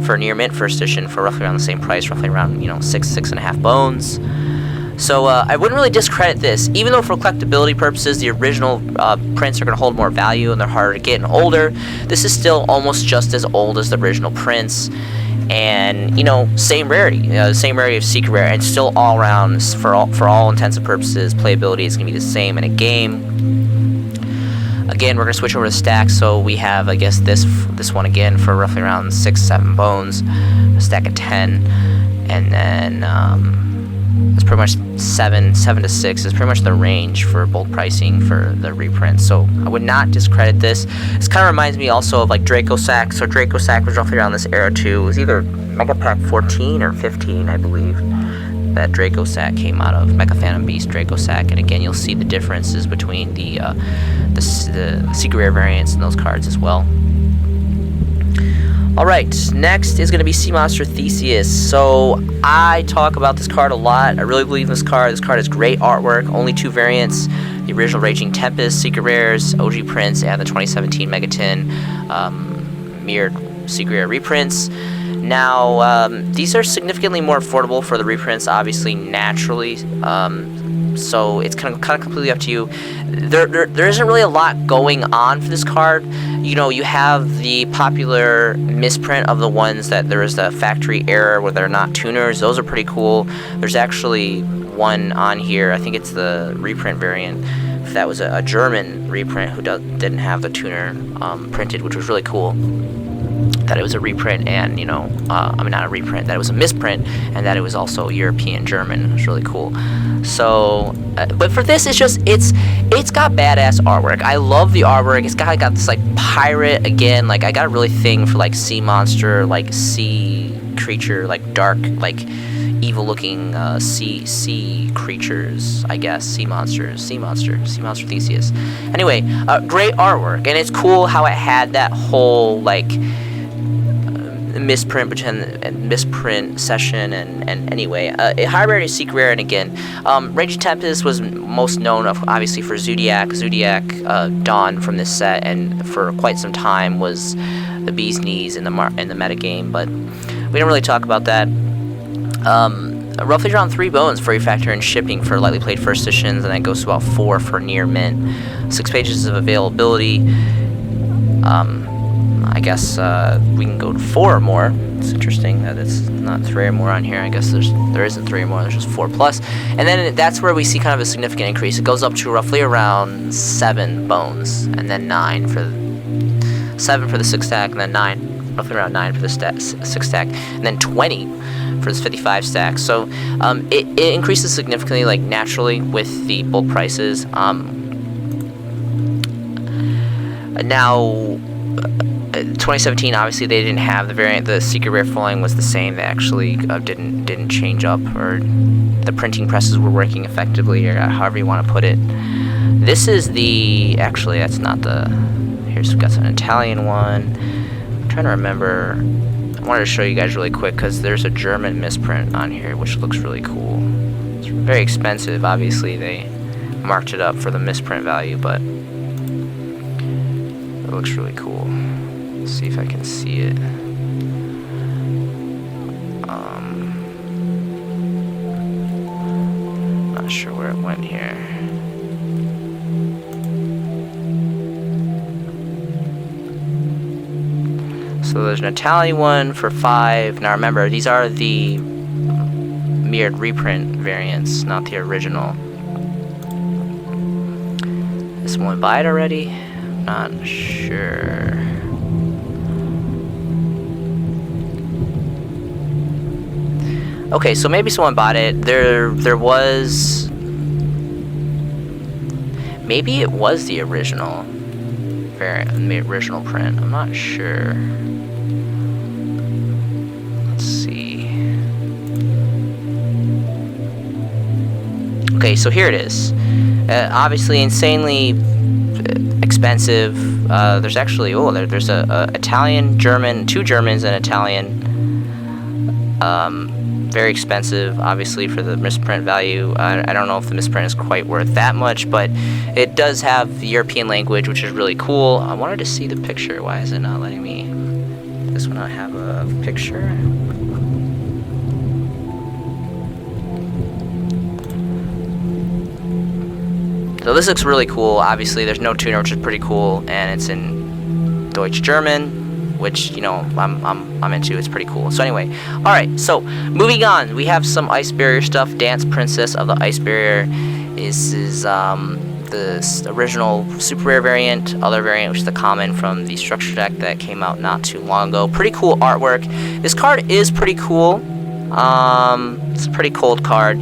for near mint first edition for roughly around the same price, roughly around 6.5 bones. So I wouldn't really discredit this, even though for collectability purposes the original prints are going to hold more value and they're harder to get and older. This is still almost just as old as the original prints. And same rarity, same rarity of secret rare, and still all around for all intents and purposes, playability is going to be the same in a game. Again, we're going to switch over to stacks, so we have, I guess, this one again for roughly around 6-7 bones, a stack of 10, and then it's pretty much 7 to 6 is pretty much the range for bulk pricing for the reprint. So I would not discredit this. This kind of reminds me also of like Draco Sack. So Draco Sack was roughly around this era too. It was either Mega Pack 14 or 15, I believe, that Draco Sack came out of. Mecha Phantom Beast Draco Sack. And again, you'll see the differences between the secret rare variants in those cards as well. Alright, next is going to be Monster Theseus. So, I talk about this card a lot. I really believe in this card. This card has great artwork. Only 2 variants. The original Raging Tempest, Secret Rares, OG prints, and the 2017 Megatin mirrored Secret Rare reprints. Now, these are significantly more affordable for the reprints, obviously, naturally. So it's kind of completely up to you. There isn't really a lot going on for this card. You have the popular misprint of the ones that there is the factory error where they're not tuners. Those are pretty cool. There's actually one on here. I think it's the reprint variant. That was a German reprint who didn't have the tuner printed, which was really cool. That it was a reprint and, not a reprint, that it was a misprint, and that it was also European German. It was really cool. So, but for this, it's got badass artwork. I love the artwork. It's got this, like, pirate, again, like, I got a really thing for, like, sea monster, like, sea creature, like, dark, like, evil-looking sea creatures, I guess. Sea monster Theseus. Anyway, great artwork, and it's cool how it had that whole, like, misprint session, and anyway, a high rarity secret rare. And again, Raging Tempest was most known obviously for Zodiac Dawn from this set, and for quite some time was the bee's knees in the metagame, but we don't really talk about that. Roughly around 3 bones for your factor in shipping for lightly played first editions, and that goes to about 4 for near mint. 6 pages of availability. I guess we can go to 4 or more. It's interesting that it's not 3 or more on here. I guess there isn't 3 or more. There's just 4 plus. And then that's where we see kind of a significant increase. It goes up to roughly around 7 bones, and then 9 for 7 for the 6 stack, and then 9 roughly around 9 for the 6 stack, and then 20 for this 55 stack. So it increases significantly, like naturally, with the bulk prices. Now, 2017, obviously they didn't have the variant. The secret rare foiling was the same. They actually didn't change up, or the printing presses were working effectively, or however you want to put it. This is the, actually that's not the, here's, we've got an Italian one. I'm trying to remember. I wanted to show you guys really quick because there's a German misprint on here, which looks really cool. It's very expensive. Obviously they marked it up for the misprint value, but it looks really cool. Let's see if I can see it. Not sure where it went here. So there's an Italian one for 5. Now remember, these are the mirrored reprint variants, not the original. This one buy it already? Not sure. Okay, so maybe someone bought it. There was, maybe it was the original variant, the original print. I'm not sure. Let's see. Okay, so here it is. Obviously, insanely expensive. There's actually, there's a Italian, German, 2 Germans and Italian. Very expensive, obviously, for the misprint value. I don't know if the misprint is quite worth that much, but it does have the European language, which is really cool. I wanted to see the picture. Why is it not letting me? Does this one not have a picture? So this looks really cool. Obviously, there's no tuner, which is pretty cool, and it's in Deutsch German, which, you know, I'm into. It's pretty cool. So anyway, all right. So moving on, we have some Ice Barrier stuff. Dance Princess of the Ice Barrier is the original super rare variant, other variant, which is the common from the structure deck that came out not too long ago. Pretty cool artwork. This card is pretty cool. It's a pretty cold card,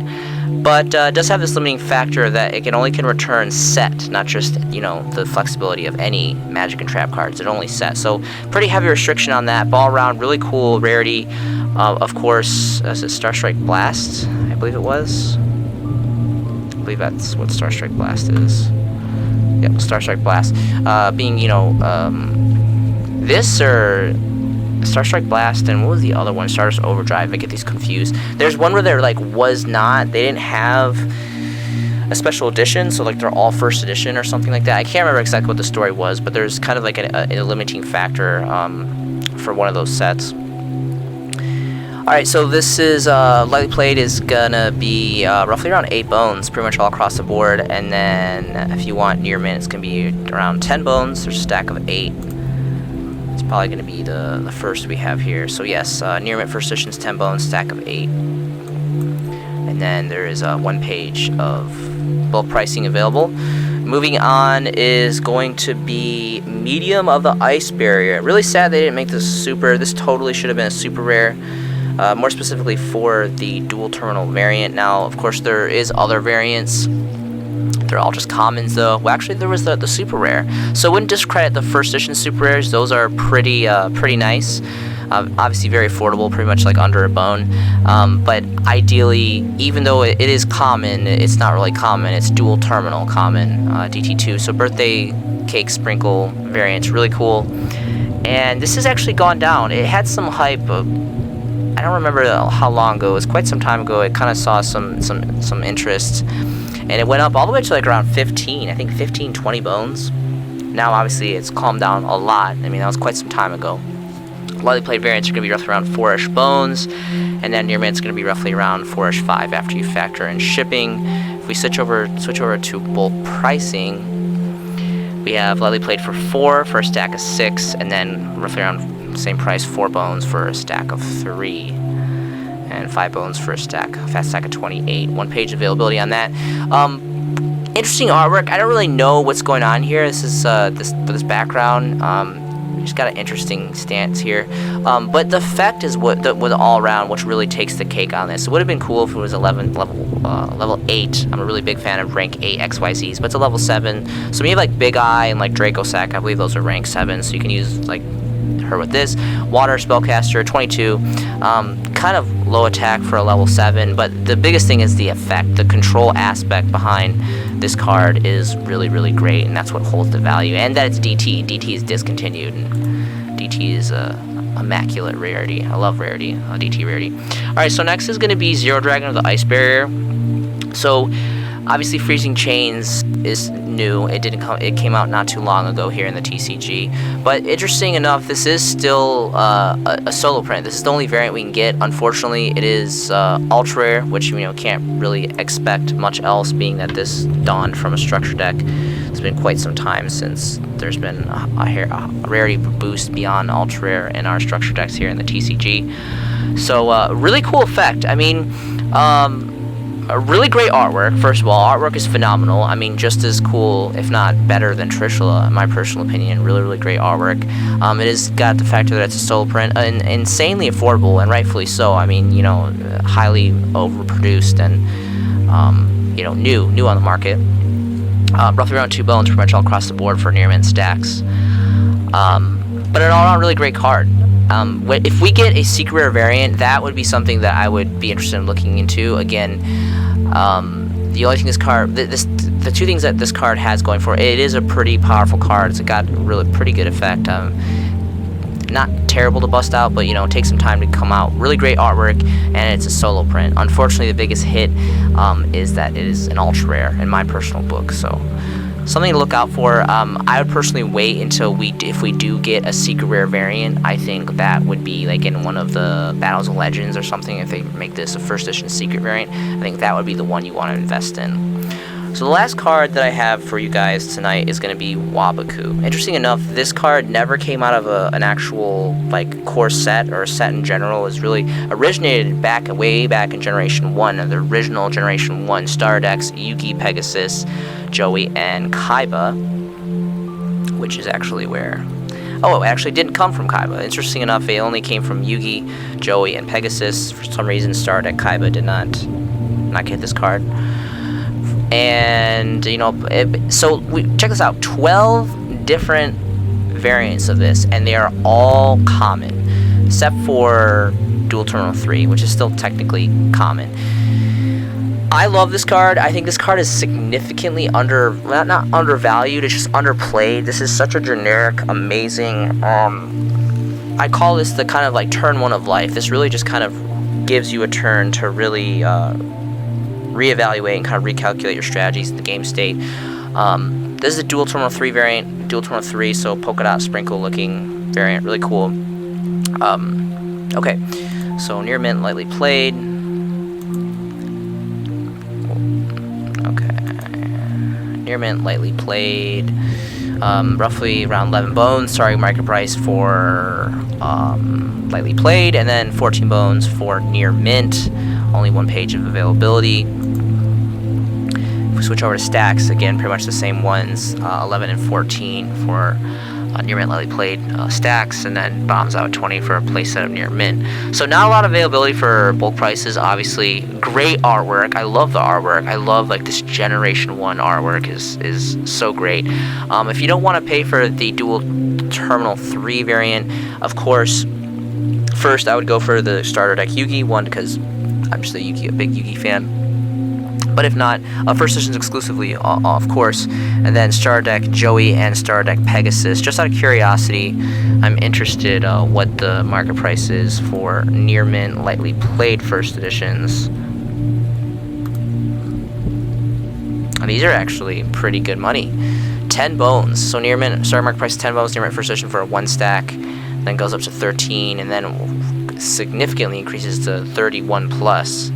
but does have this limiting factor that it only can return set, not just, you know, the flexibility of any magic and trap cards. It only set, so pretty heavy restriction on that. Ball round, really cool rarity. Of course, is it Star Strike Blast? I believe it was. I believe that's what Star Strike Blast is. Yep, Star Strike Blast. Being, you know, this or Star Strike Blast, and what was the other one? Stardust Overdrive. I get these confused. There's one where there like was not, they didn't have a special edition, so like they're all first edition or something like that. I can't remember exactly what the story was, but there's kind of like a limiting factor for one of those sets. Alright, so this is lightly played is gonna be roughly around 8 bones, pretty much all across the board, and then if you want near mint, it's gonna be around 10 bones. There's a stack of 8. Probably going to be the first we have here. So yes, near mint first edition is 10 bones, stack of 8. And then there is 1 page of bulk pricing available. Moving on is going to be Medium of the Ice Barrier. Really sad they didn't make this super. This totally should have been a super rare. More specifically for the dual terminal variant. Now, of course, there is other variants. They're all just commons, though. Well, actually, there was the super rare. So I wouldn't discredit the first edition super rares. Those are pretty nice. Obviously, very affordable, pretty much like under a bone. But ideally, even though it is common, it's not really common. It's dual terminal common, DT2. So birthday cake sprinkle variant's really cool. And this has actually gone down. It had some hype. I don't remember how long ago. It was quite some time ago. It kind of saw some interest. And it went up all the way to like around 15, I think 15, 20 bones. Now, obviously, it's calmed down a lot. I mean, that was quite some time ago. Lightly played variants are going to be roughly around 4-ish bones. And then near mint's going to be roughly around 4-ish 5 after you factor in shipping. If we switch over to bulk pricing, we have lightly played for 4 for a stack of 6. And then roughly around same price, 4 bones for a stack of 3. And 5 bones for a fat stack of 28. 1 page availability on that. Interesting artwork. I don't really know what's going on here. This is this background. He's got an interesting stance here. But the effect is what all around, which really takes the cake on this. It would have been cool if it was level 8. I'm a really big fan of rank 8 XYZs, but it's a level 7. So we have like Big Eye and like Draco Sack. I believe those are rank 7. So you can use like her with this. Water Spellcaster, 22. Kind of low attack for a level 7, but the biggest thing is the effect. The control aspect behind this card is really, really great, and that's what holds the value. And that it's DT. DT is discontinued, and DT is immaculate rarity. I love rarity, DT rarity. Alright, so next is going to be Zero Dragon of the Ice Barrier. So obviously Freezing Chains is new. It came out not too long ago here in the TCG. But interesting enough, this is still a solo print. This is the only variant we can get. Unfortunately, it is ultra rare, which can't really expect much else, being that this dawned from a structure deck. It's been quite some time since there's been a rarity boost beyond ultra rare in our structure decks here in the TCG. So really cool effect. I mean, a really great artwork. First of all, artwork is phenomenal. I mean, just as cool, if not better than Trishula, in my personal opinion. Really, really great artwork. It has got the factor that it's a solo print, and insanely affordable, and rightfully so. I mean, highly overproduced and new on the market. Roughly around 2 bones, pretty much all across the board for near mint stacks. But an all-around really great card. If we get a secret rare variant, that would be something that I would be interested in looking into. Again, the only thing this card, the two things that this card has going for it, it is a pretty powerful card. It's got really pretty good effect. Not terrible to bust out, but it takes some time to come out. Really great artwork, and it's a solo print. Unfortunately, the biggest hit is that it is an ultra rare in my personal book. So something to look out for. I would personally wait until if we do get a secret rare variant. I think that would be like in one of the Battles of Legends or something. If they make this a first edition secret variant, I think that would be the one you want to invest in. So the last card that I have for you guys tonight is going to be Wabaku. Interesting enough, this card never came out of an actual core set or a set in general. It was really originated way back in Generation 1, the original Generation 1 Star decks, Yugi, Pegasus, Joey, and Kaiba, which is actually where... Oh, it actually didn't come from Kaiba. Interesting enough, it only came from Yugi, Joey, and Pegasus. For some reason, Star deck Kaiba did not get this card. And, so check this out. 12 different variants of this, and they are all common, except for Dual Terminal 3, which is still technically common. I love this card. I think this card is significantly not undervalued, it's just underplayed. This is such a generic, amazing, I call this the kind of turn 1 of life. This really just kind of gives you a turn to really reevaluate and kind of recalculate your strategies in the game state. This is a Dual Terminal 3 variant, Dual Terminal 3, so polka dot sprinkle looking variant, really cool. Okay, so near mint, lightly played. Near mint, lightly played. Roughly around 11 bones, starting market price for lightly played, and then 14 bones for near mint. Only 1 page of availability. If we switch over to stacks, again, pretty much the same ones, 11 and 14 for near mint lightly played stacks, and then bombs out 20 for a playset of near mint. So not a lot of availability for bulk prices. Obviously, great artwork. I love the artwork. I love this Generation 1 artwork is so great. If you don't want to pay for the Dual Terminal 3 variant, of course, first I would go for the starter deck Yugi one, because I'm just a big Yugi fan. But if not, first editions exclusively, of course, and then Star Deck Joey and Star Deck Pegasus. Just out of curiosity, I'm interested what the market price is for near mint lightly played first editions. These are actually pretty good money. 10 bones. So near mint start market price 10 bones, near mint first edition for a 1 stack, then goes up to 13, and then significantly increases to 31 plus.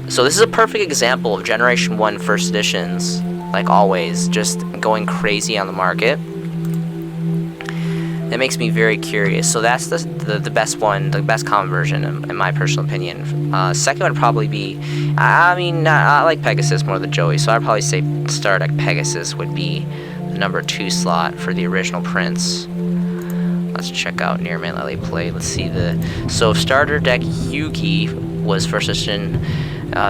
So this is a perfect example of Generation 1 first editions, like always, just going crazy on the market. That makes me very curious. So that's the best one, the best common version, in my personal opinion. Second would probably be, I like Pegasus more than Joey, so I'd probably say Star Deck Pegasus would be the number 2 slot for the original prints. Let's check out Near Melee Play. Let's see so starter deck Yugi was first edition.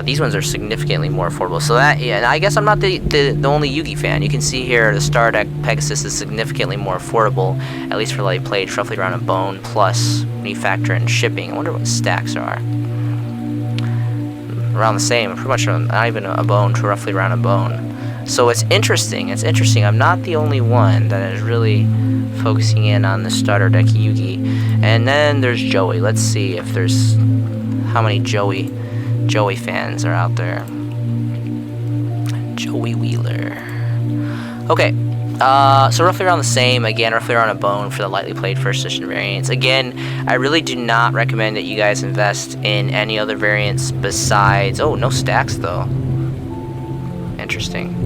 These ones are significantly more affordable. So that, yeah, and I guess I'm not the only Yugi fan. You can see here the starter deck Pegasus is significantly more affordable, at least for light play. It's roughly around a bone, plus when you factor in shipping. I wonder what stacks are. Around the same, pretty much not even a bone to roughly around a bone. So it's interesting. It's interesting. I'm not the only one that is really focusing in on the starter deck Yugi. And then there's Joey. Let's see if there's how many Joey fans are out there. Joey Wheeler. Okay, so roughly around the same. Again, roughly around a bone for the lightly played first edition variants. Again, I really do not recommend that you guys invest in any other variants besides. Oh, no stacks though. Interesting.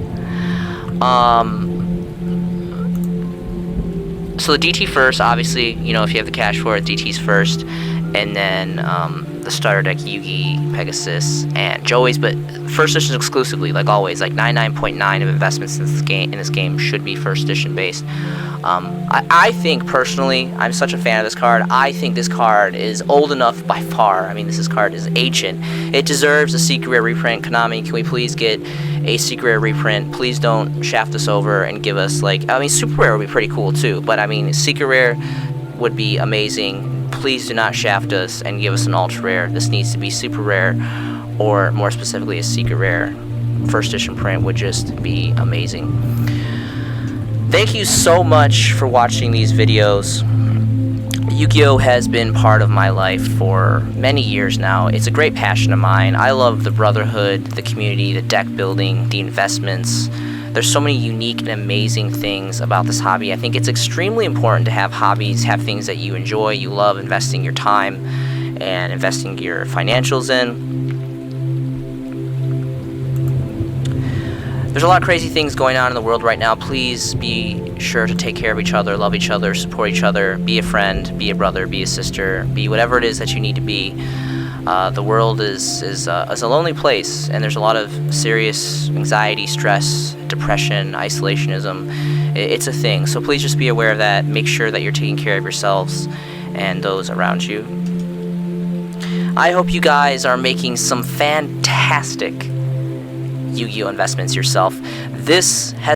So the DT first, obviously, you know, if you have the cash for it, DT's first, and then the starter deck Yugi, Pegasus, and Joey's, but first edition exclusively, like always. Like 99.9 of investments in this game should be first edition based. I think personally, I'm such a fan of this card. I think this card is old enough by far. I mean, this card is ancient. It deserves a secret rare reprint. Konami, can we please get a secret rare reprint? Please don't shaft us over and give us, like, I mean, super rare would be pretty cool too, but I mean, secret rare would be amazing. Please do not shaft us and give us an ultra rare. This needs to be super rare, or more specifically a secret rare. First edition print would just be amazing. Thank you so much for watching these videos. Yu-Gi-Oh! Has been part of my life for many years now. It's a great passion of mine. I love the brotherhood, the community, the deck building, the investments. There's so many unique and amazing things about this hobby. I think it's extremely important to have hobbies, have things that you enjoy, you love investing your time and investing your financials in. There's a lot of crazy things going on in the world right now. Please be sure to take care of each other, love each other, support each other, be a friend, be a brother, be a sister, be whatever it is that you need to be. The world is a lonely place, and there's a lot of serious anxiety, stress, depression, isolationism. It's a thing, so please just be aware of that. Make sure that you're taking care of yourselves and those around you. I hope you guys are making some fantastic Yu-Gi-Oh! Investments yourself. This has